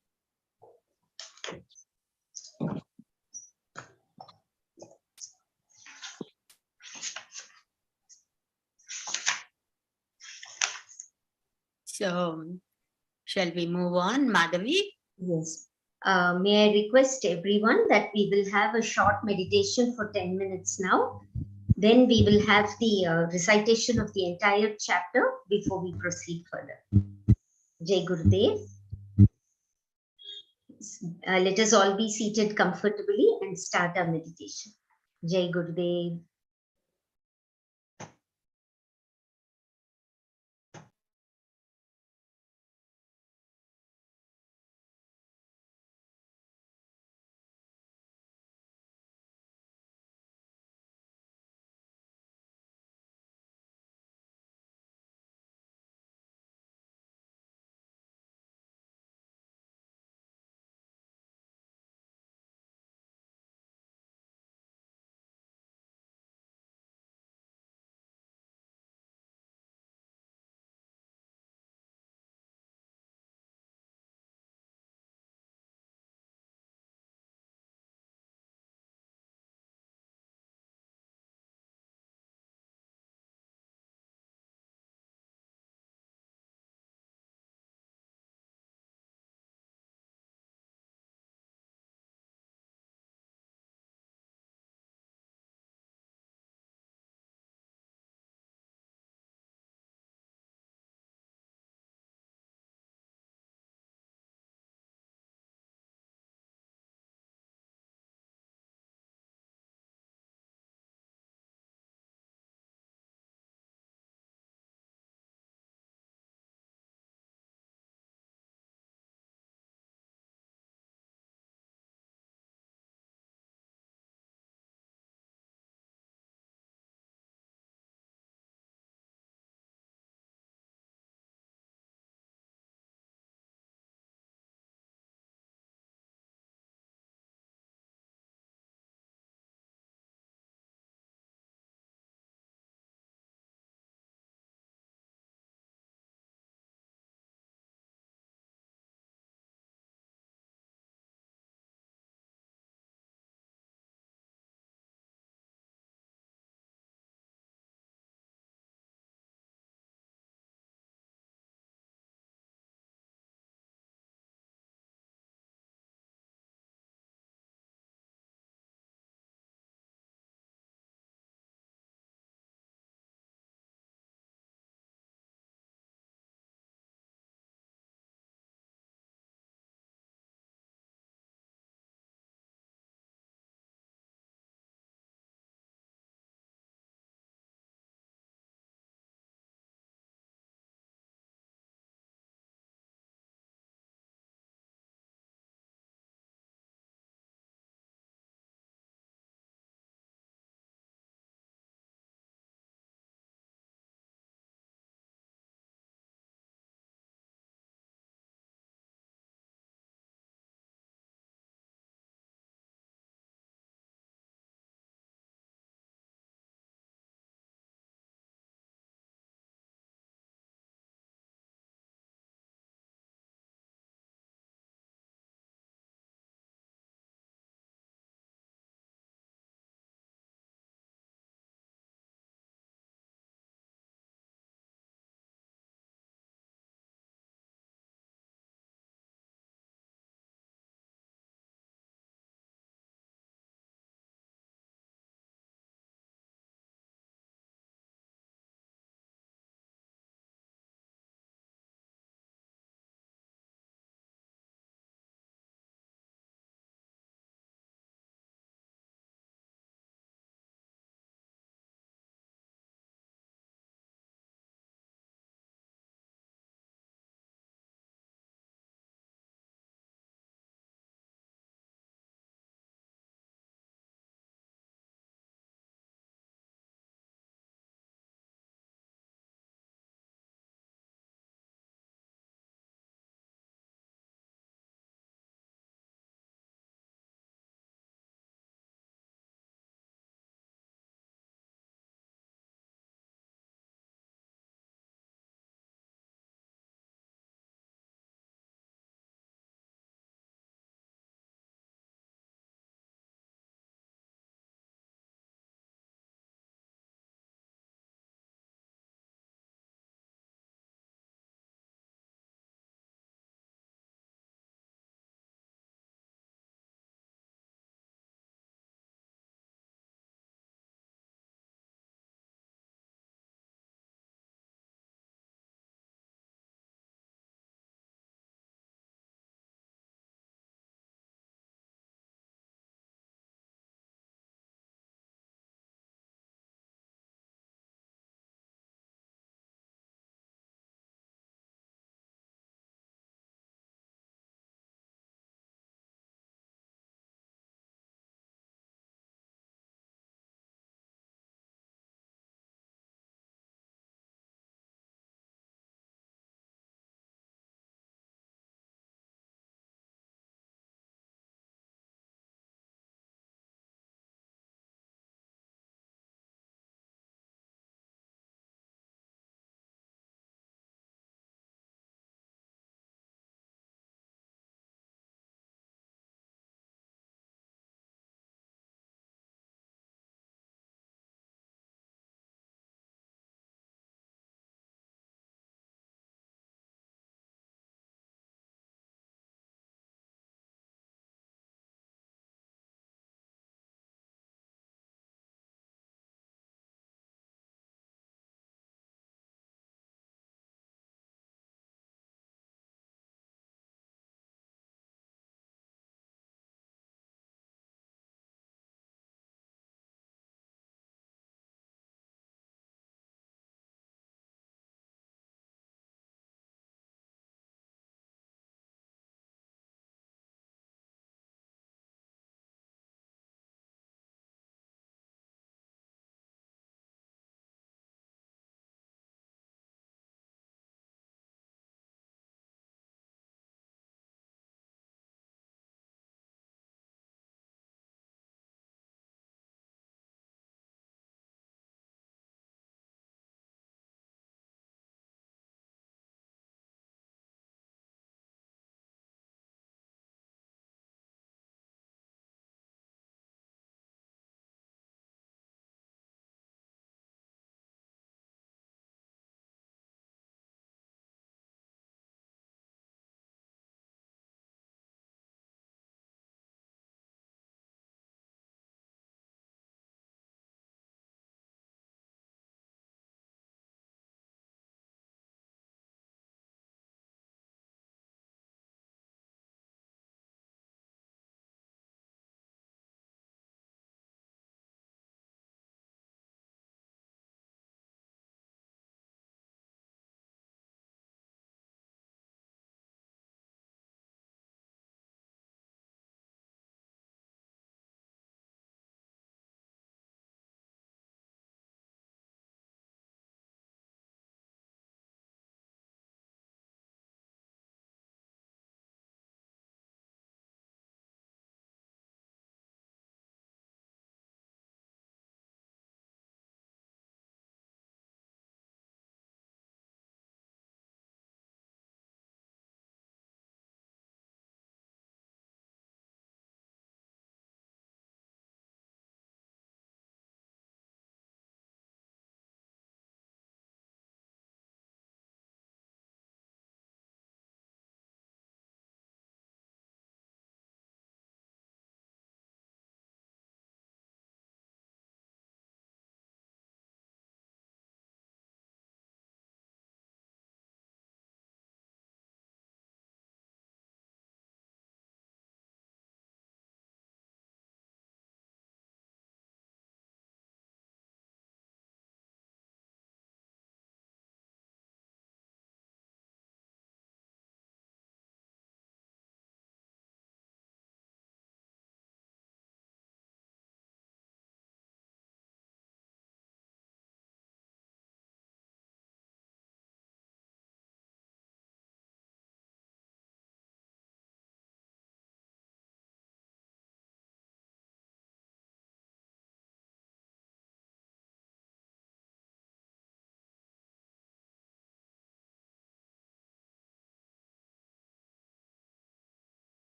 So, shall we move on, Madhavi? Yes. May I request everyone that we will have a short meditation for 10 minutes now. Then we will have the recitation of the entire chapter before we proceed further. Jai Gurudev. Let us all be seated comfortably and start our meditation. Jai Gurudev.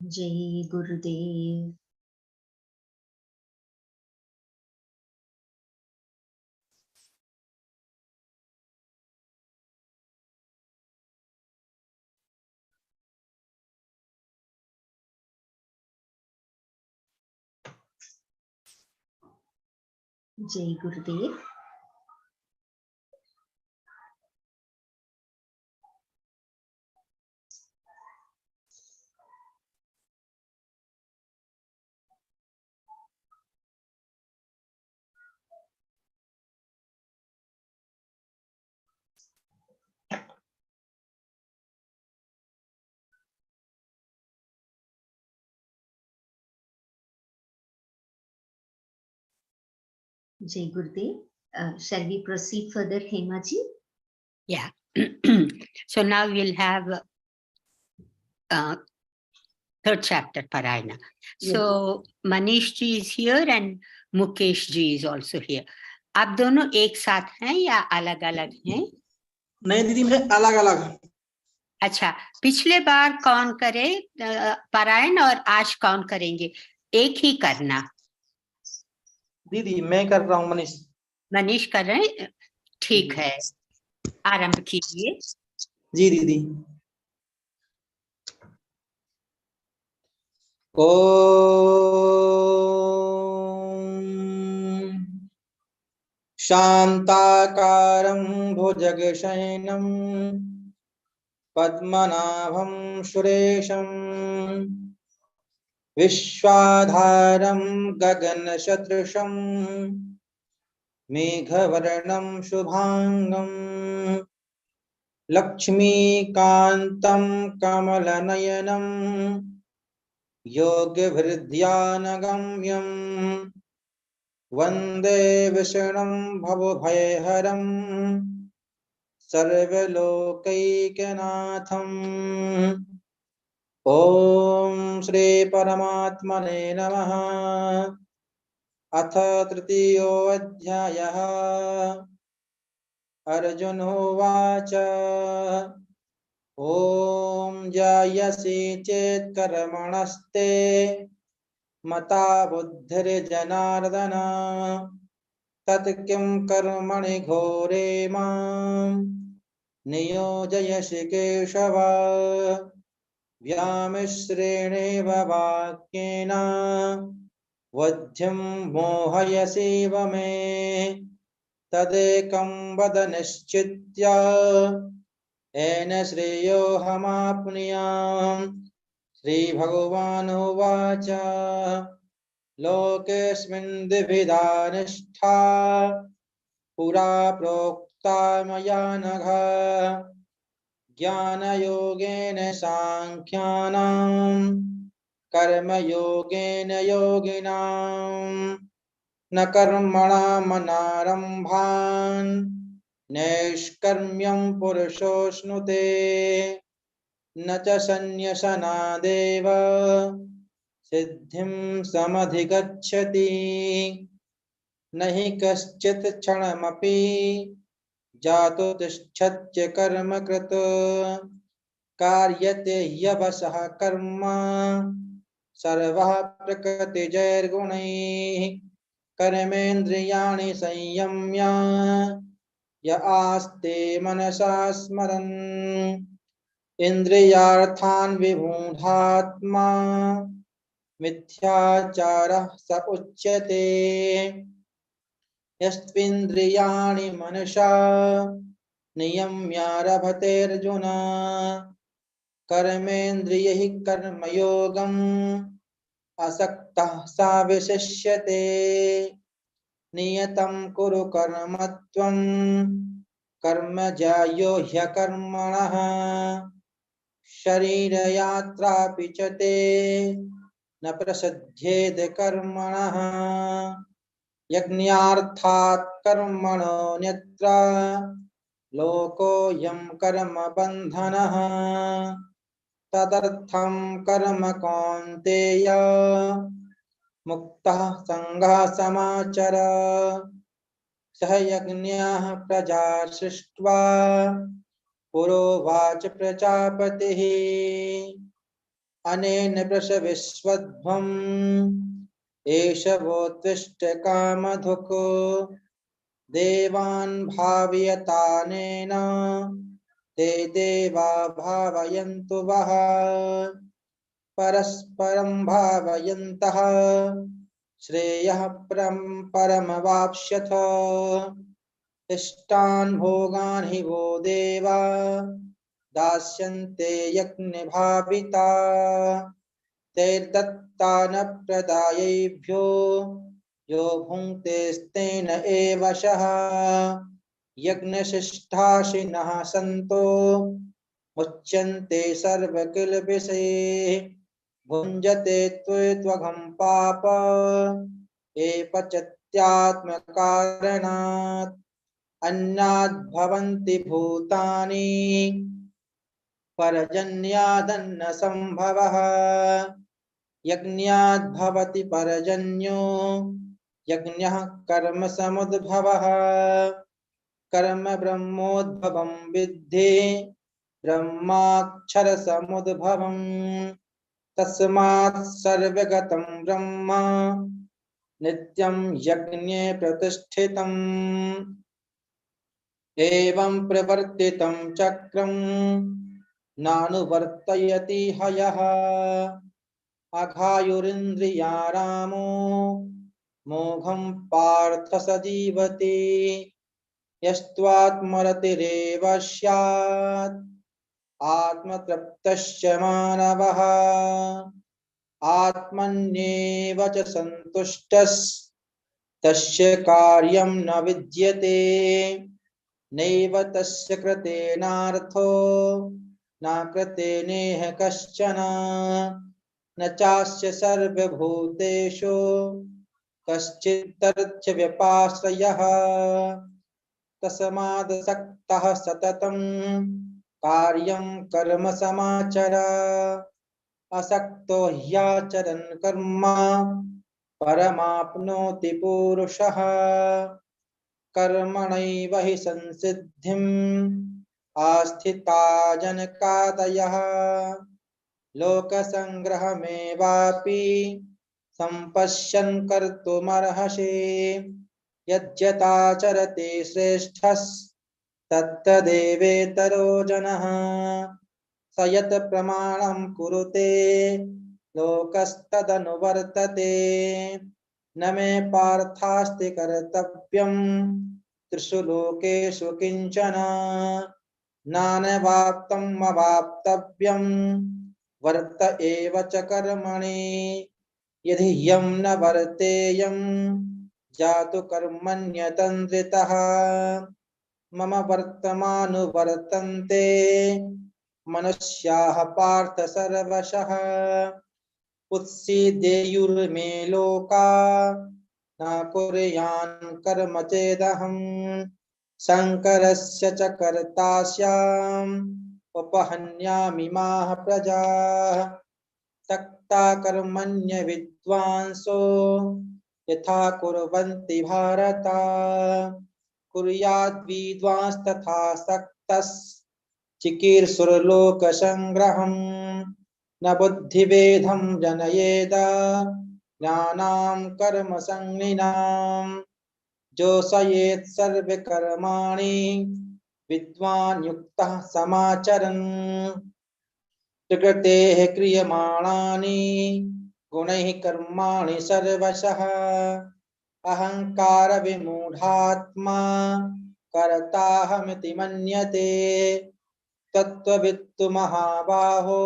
जय गुरुदेव। जय गुरुदेव। Jai Gurudev. Shall we proceed further, Hema ji? Yeah. So now we'll have third chapter Parayana. So Manish ji is here and Mukesh ji is also here. आप दोनों एक साथ हैं या अलग अलग हैं? नहीं दीदी, मैं अलग अलग। अच्छा, पिछले बार कौन करे पारायण और आज कौन करेंगे? एक ही करना। दीदी मैं कर रहा हूँ, मनीष कर रहे हैं, ठीक है, आरंभ कीजिए। जी दीदी। ओम शांताकारं भुजगशयनं पद्मनाभं सुरेशं विश्वाधारं गगनसदृशं मेघवर्णं शुभांगं लक्ष्मीकान्तं कमलनयनं योगभृद्यानगम्यं वन्दे विष्णुं भवभयहरं सर्वलोकैकनाथम्। ॐ श्री परमात्मने नमः। अथ तृतीयोऽध्यायः। अर्जुन उवाच ॐ जायसि चेत् कर्मणस्ते मता बुद्धिर्जनार्दन तत् किं कर्मणि घोरे मां नियोजयसि केशव। व्यामिश्रेणेव वाक्येन वध्यं मोहयसीव मे तदेकं वद निश्चित्य येन श्रेयोऽहमाप्नुयाम्। श्रीभगवानुवाच लोकेऽस्मिन् द्विविधा निष्ठा पुरा प्रोक्ता मया नघ ज्ञानयोगेन साङ्ख्यानां कर्मयोगेन योगिनाम्। न कर्मणामनारम्भान् नैष्कर्म्यं पुरुषोऽश्नुते न च सन्न्यसनादेव सिद्धिं समधिगच्छति। न हि कश्चित् क्षणमपि जातु तिष्ठत्य कर्म कृत कार्यते ह्यवशः कर्म सर्वः प्रकृतिजैर्गुणैः। कर्मेन्द्रियाणि संयम्य य आस्ते मनसा स्मरन् इन्द्रियार्थान् विमूढात्मा मिथ्याचारः स उच्यते। यस्त्विन्द्रियाणि मनसा नियम्यारभतेऽर्जुन कर्मेन्द्रियैः कर्मयोगम् असक्तः स विशिष्यते। नियतं कुरु कर्म त्वं कर्म ज्यायो ह्यकर्मणः शरीरयात्रापि च ते न प्रसिद्ध्येद कर्मणः। यज्ञार्थात् कर्मणोऽन्यत्र लोकोऽयं कर्म बन्धनः। तदर्थं कर्म कौन्तेय मुक्तः सङ्गः समाचर। सह यज्ञः प्रजा सृष्ट्वा पुरोवाच प्रजापतिः अनेन प्रशविश्वध्वम् एष वोत्तिष्ठ कामधुक् देवान् भावयतानेन ते देवा भावयन्तु वः परस्परं भावयन्तः श्रेयः परमवाप्स्यथ इष्टान् भोगान् हि वो देवा दास्यन्ते यज्ञभाविता तैर्दत्तान प्रदायेभ्यो यो भुङ्क्ते स्तेन एव शः यज्ञशिष्टाशिनः सन्तो मुच्यन्ते सर्वकिल्बिषैः भुञ्जते त्वघं पाप ये पचत्यात्मकारणात् अन्नाद् भवन्ति भूतानि परजन्यादन्न संभवः यज्ञाद् भवति परजन्यो यज्ञः कर्म समुद्भवः कर्म ब्रह्मोद्भवं विद्धि ब्रह्माक्षर समुद्भवम् तस्मात् सर्वगतं ब्रह्म नित्यं यज्ञे प्रतिष्ठितम् एवं प्रवर्तितं चक्रं नानुवर्तयति हयः अघायुरिन्द्रियारामो मोघं पार्थ स जीवति यस्त्वात्मरतिरेव स्यात् आत्मतृप्तश्च मानवः आत्मन्येव च सन्तुष्टस्तस्य कार्यं न विद्यते नैव तस्य कृतेनार्थो न कृतेनेह कश्चन न चास्य सर्वभूतेषु कश्चिदर्थ्य व्यपाश्रयः तस्मादसक्तः सततं कार्यं कर्म समाचर असक्तो ह्याचरन् कर्म परमाप्नोति पुरुषः कर्मणैव हि संसिद्धिम् आस्थिता जनकादयः लोकसंग्रहमेवापि सम्पश्यन् कर्तुमर्हसि यद्यताचरति श्रेष्ठस्तत्तदेवेतरो जनः स यत् प्रमाणं कुरुते लोकस्तदनुवर्तते न मे पार्थास्ति कर्तव्यं त्रिषु लोकेषु किंचन नानवाप्तं अवाप्तव्यं वर्त एव च कर्मणि यदि यं न वर्तेयं जातु कर्मण्यतन्द्रितः मम वर्तमानुवर्तन्ते मनुष्याः पार्थ सर्वशः उत्सीदेयुर्मे लोका न कुर्यान् कर्म चेदहं शङ्करस्य च कर्ता स्याम् उपहन्यामि माः प्रजाः सक्ता कर्मण्य विद्वांसो यथा कुर्वन्ति भारत कुर्याद् विद्वांस्तथा सक्तश्चिकीर्षुर्लोकसङ्ग्रहम् न बुद्धिभेदं जनयेद ज्ञानां कर्म संज्ञिनां जोषयेत् सर्वकर्माणि विद्वान् युक्तः समाचरन् प्रकृतेः क्रियमाणानि गुणैः कर्माणि सर्वशः अहंकार विमूढात्मा कर्ताहमिति मन्यते तत्त्ववित्तु महाबाहो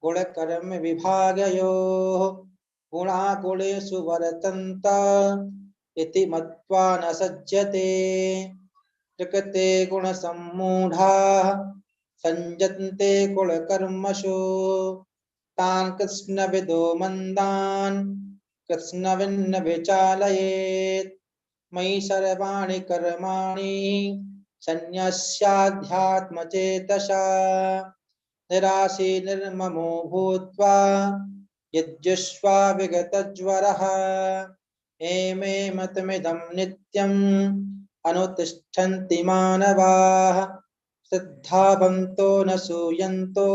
गुणकर्म विभागयोः गुणागुणेषु वर्तन्त इति मत्वा न सज्जते प्रकृते गुणसम्मूढाः संजन्ते गुणकर्मसु तान् कृष्णविदो मंदान् कृष्णविन्न विचालयेत् मयि सर्वाणि कर्माणि सन्न्यस्याध्यात्मचेतसा निराशी निर्ममो भूत्वा यज्जुष्वा विगतज्वरः एमे मतमिदं नित्यम् अनुतिष्ठन्ति मानवाः श्रद्धावन्तो न सूयन्तो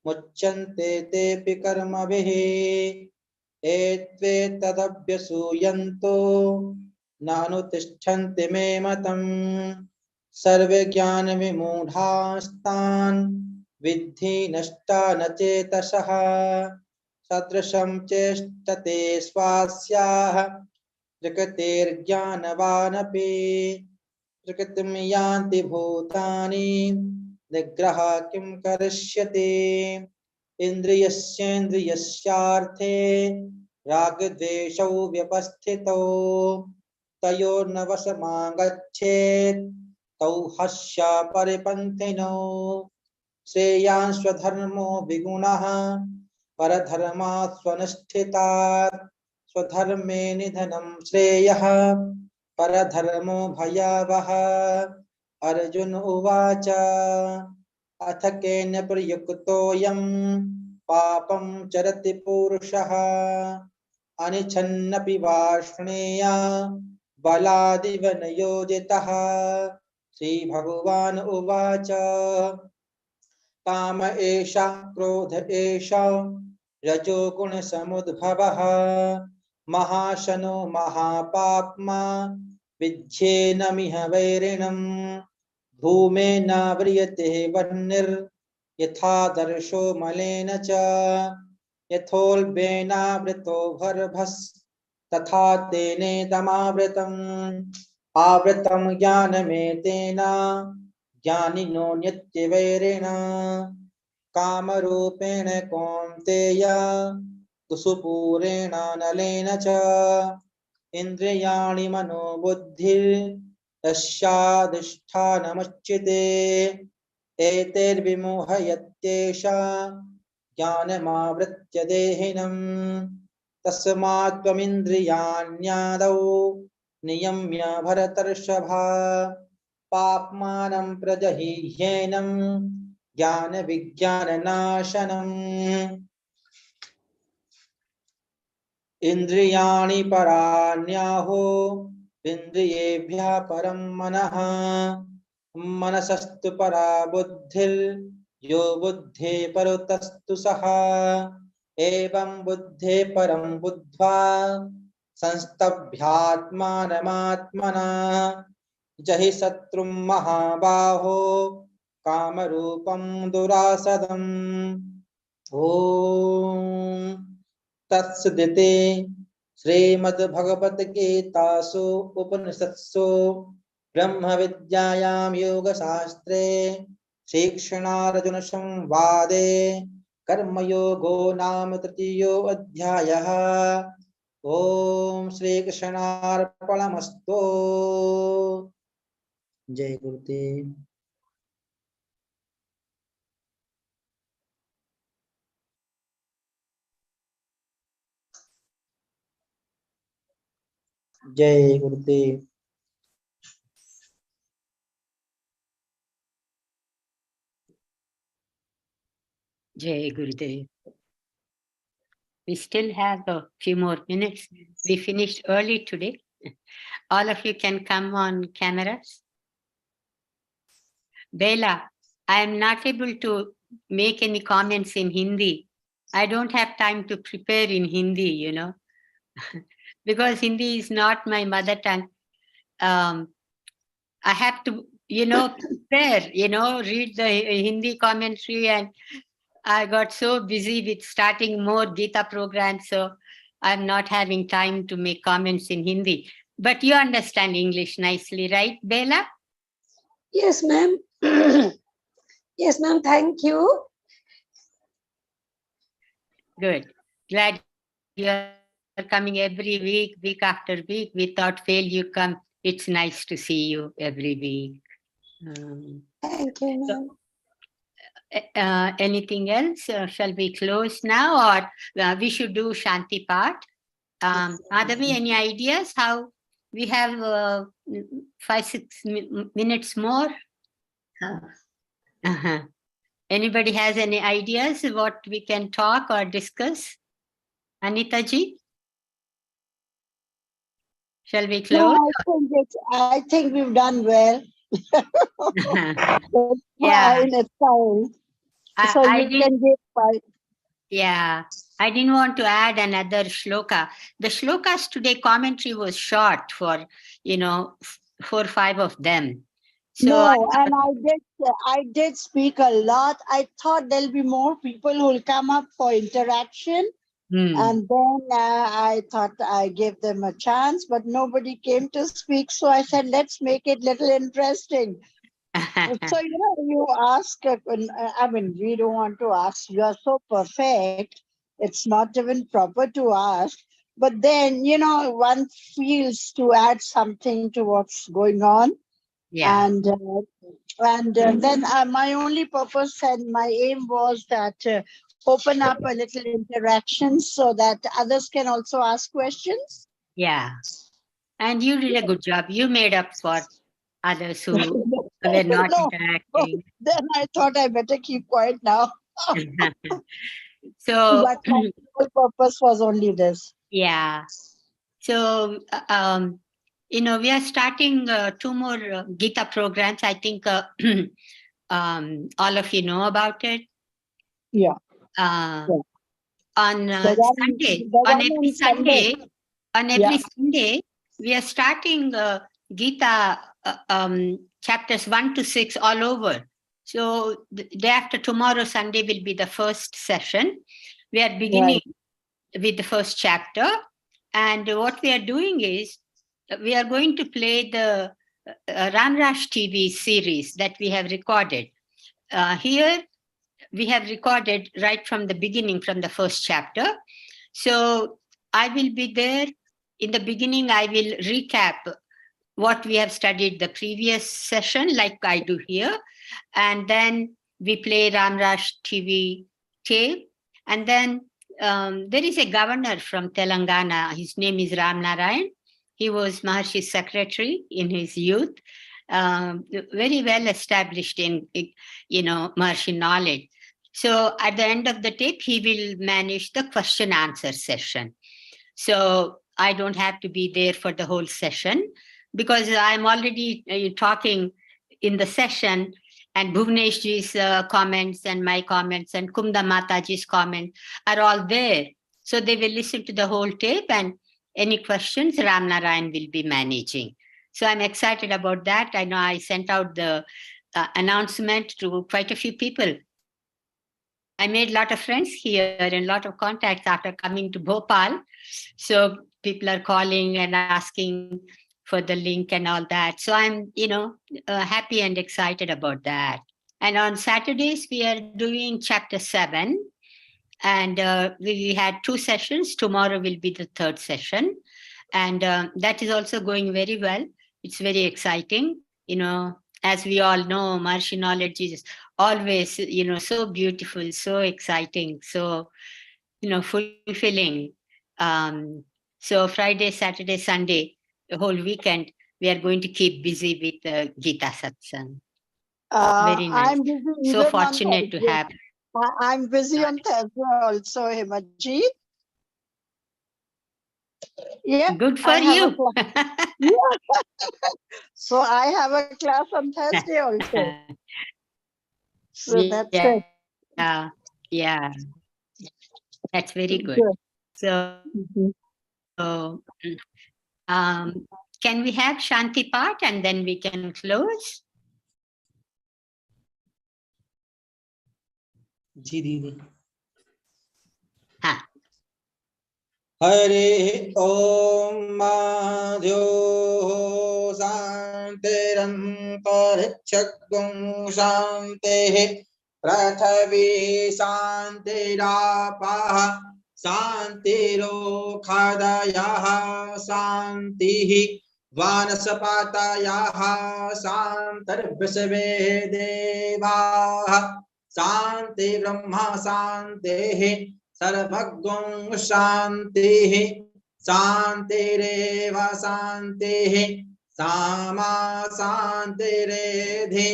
मुच्यन्ते तेऽपि कर्मभिः एत्वे तदभ्यसूयन्तो नानुतिष्ठन्ति मे मतम् सर्वे ज्ञानविमूढास्तान् विद्धि नष्टा न चेतसः सदृशं चेष्टते स्वास्याः प्रकृतिर्ज्ञानवानपि प्रकृतिं यान्ति भूतानि निग्रह किं करिष्यति इन्द्रियस्येन्द्रियस्यार्थे रागद्वेषौ व्यवस्थितौ तयोर्न वशमागच्छेत् तौ ह्यस्य परिपन्थिनौ श्रेयान् स्वधर्मो विगुणः परधर्मात् स्वनुष्ठितात् स्वधर्मे निधनं श्रेयः परधर्मो भयावहः अर्जुन उवाच अथ केन प्रयुक्तोऽयं पापं चरति पुरुषः अनिच्छन्नपि वार्ष्णेय बलादिव न योजितः श्रीभगवान् उवाच काम एषा क्रोध एषा रजोगुणसमुद्भवः महाशनो महापाप्मा विद्येनमिह वैरिणम् धूमे नाव्रियते वह्निर् यथादर्शो मलेन च यथोल्बेनावृतो गर्भस् तथा तेनेदमावृतम् आवृतं ज्ञानमेतेन ज्ञानिनो नित्यवैरिणा कामरूपेण कौन्तेय कुसुपूरेण नलेन च इन्द्रियाणि मनोबुद्धिर्यस्याधिष्ठानमुच्यते एतैर्विमोहयत्येषा ज्ञानमावृत्य देहिनम् तस्मात् त्वमिन्द्रियाण्यादौ नियम्य भरतर्षभा पाप्मानं प्रजह्येनं ज्ञानविज्ञाननाशनम् इन्द्रियाणि पराण्याहो इन्द्रियेभ्यः परं मनः मनसस्तु परा बुद्धिर्यो बुद्धे परतस्तु सः एवं बुद्धे परं बुद्ध्वा संस्तभ्यात्मानमात्मना जहि शत्रुं महाबाहो कामरूपं दुरासदम् ॐ तत्सदिति श्रीमद्भगवद्गीतासु उपनिषत्सु ब्रह्मविद्यायां योगशास्त्रे श्रीकृष्णार्जुनसंवादे कर्मयोगो नाम तृतीयोऽध्यायः। ओम श्रीकृष्णार्पणमस्तु। जय गुरुदेव। जय गुरुदेव। Jai Gurudev. We still have a few more minutes. We finished early today. All of you can come on cameras. Bela, I am not able to make any comments in Hindi. I don't have time to prepare in Hindi, you know, because Hindi is not my mother tongue. I have to, prepare, read the Hindi commentary, and I got so busy with starting more Gita programs, so I'm not having time to make comments in Hindi. But you understand English nicely, right, Bela? Yes, ma'am. Yes, ma'am. Thank you. Good. Glad you're coming every week, week after week. Without fail, you come. It's nice to see you every week. Thank you, ma'am. Anything else? Shall we close now, or we should do Shanti part? Madhavi, any ideas how we have 5-6 minutes more? Anybody has any ideas what we can talk or discuss? Anita ji? Shall we close? No, I think we've done well. Yeah. In a time. So I you didn't, can give 5. yeah, I didn't want to add another shloka. The shlokas today commentary was short for, 4 or 5 of them. So No, and I did speak a lot. I thought there'll be more people who will come up for interaction. And then I thought I gave them a chance, but nobody came to speak. So I said, let's make it little interesting. So, you ask, I mean, we don't want to ask, you are so perfect. It's not even proper to ask. But then, one feels to add something to what's going on. yeah, And then my only purpose and my aim was that open up a little interaction so that others can also ask questions. yeah. And you did a good job. You made up for others who were not No, interacting. then I thought I better keep quiet now. So, But my whole purpose was only this. yeah. So, we are starting 2 more Gita programs. I think all of you know about it. Yeah. On Sunday, on every Sunday, we are starting Gita chapters 1 to 6 all over. So the day after tomorrow, Sunday, will be the first session. We are beginning with the first chapter. And what we are doing is we are going to play the ramrajtv series that we have recorded. Here, we have recorded right from the beginning, from the first chapter. So I will be there. In the beginning, I will recap what we have studied the previous session, like I do here. And then we play ramrajtv tape. And then there is a governor from Telangana. His name is Ram Narayan. He was Maharishi's secretary in his youth. Very well established in, Maharishi knowledge. So at the end of the tape, he will manage the question answer session. So I don't have to be there for the whole session because I'm already talking in the session, and Bhuvneshji's comments and my comments and Kumda Mataji's comment are all there. So they will listen to the whole tape, and any questions Ram Narayan will be managing. So I'm excited about that. I know I sent out the announcement to quite a few people. I made a lot of friends here and a lot of contacts after coming to Bhopal. So people are calling and asking for the link and all that. So I'm, happy and excited about that. And on Saturdays, we are doing chapter 7. And we had 2 sessions. Tomorrow will be the 3rd session. And that is also going very well. It's very exciting. As we all know, Maharishi knowledge is always, so beautiful, so exciting, so, fulfilling. So Friday, Saturday, Sunday, the whole weekend, we are going to keep busy with Gita Satsang. Very nice. I'm busy So even fortunate to have. I'm busy on Thursday also, Himaji. Yeah. Good for you. So I have a class on Thursday also. So that's it. Yeah. That's very good. So, can we have Shanti part and then we can close? जी दीदी. हाँ. हरे ओम माध्यो शांतिरंतरिक्षगुं शांतेः पृथ्वी शांतिरापः शांतिरोषधयः शांतिः वनस्पतयः शान्तिर्विश्वे देवाः शांति ब्रह्म शांतिः सर्वगुं शांतिः शांतिरेव शांतिः सामा शांतिरेधि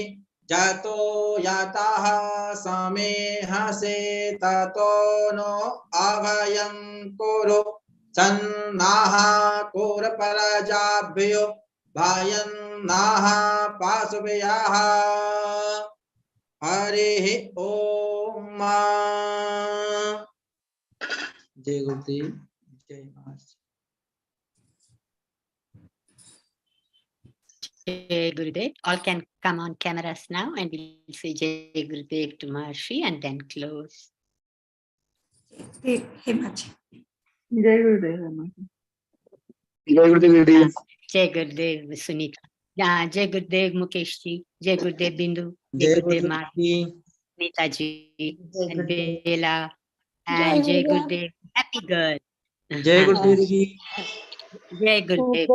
जतो यतः समेहसे ततो no अभयं कुरु सन्नाः कुरु प्रजाभ्यो भयं नाः पाशुभ्यः हरिः ओम. Ma. Jai Gurudev. Jai Maharishi. Jai Gurudev. All can come on cameras now and we'll say Jai Gurudev to Maharishi and then close. Hemaji. Jai Gurudev, Hemaji. Jai Gurudev. Jai Gurudev Sunita. Jai Gurudev Mukesh ji. Jai Gurudev Bindu. Jai Jai Gurudev Gurudev. Nita ji Jai and Gurudev. Bela Jai and Jai Gurudev. Gurudev. Happy girl. Jai Gurudev ji. Jai Gurudev.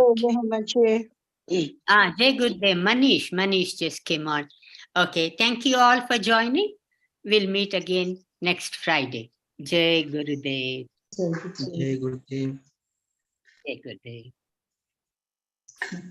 Jai Gurudev. Manish just came on. Okay, thank you all for joining. We'll meet again next Friday. Jai Gurudev. Jai Gurudev. Jai Gurudev. Jai Gurudev.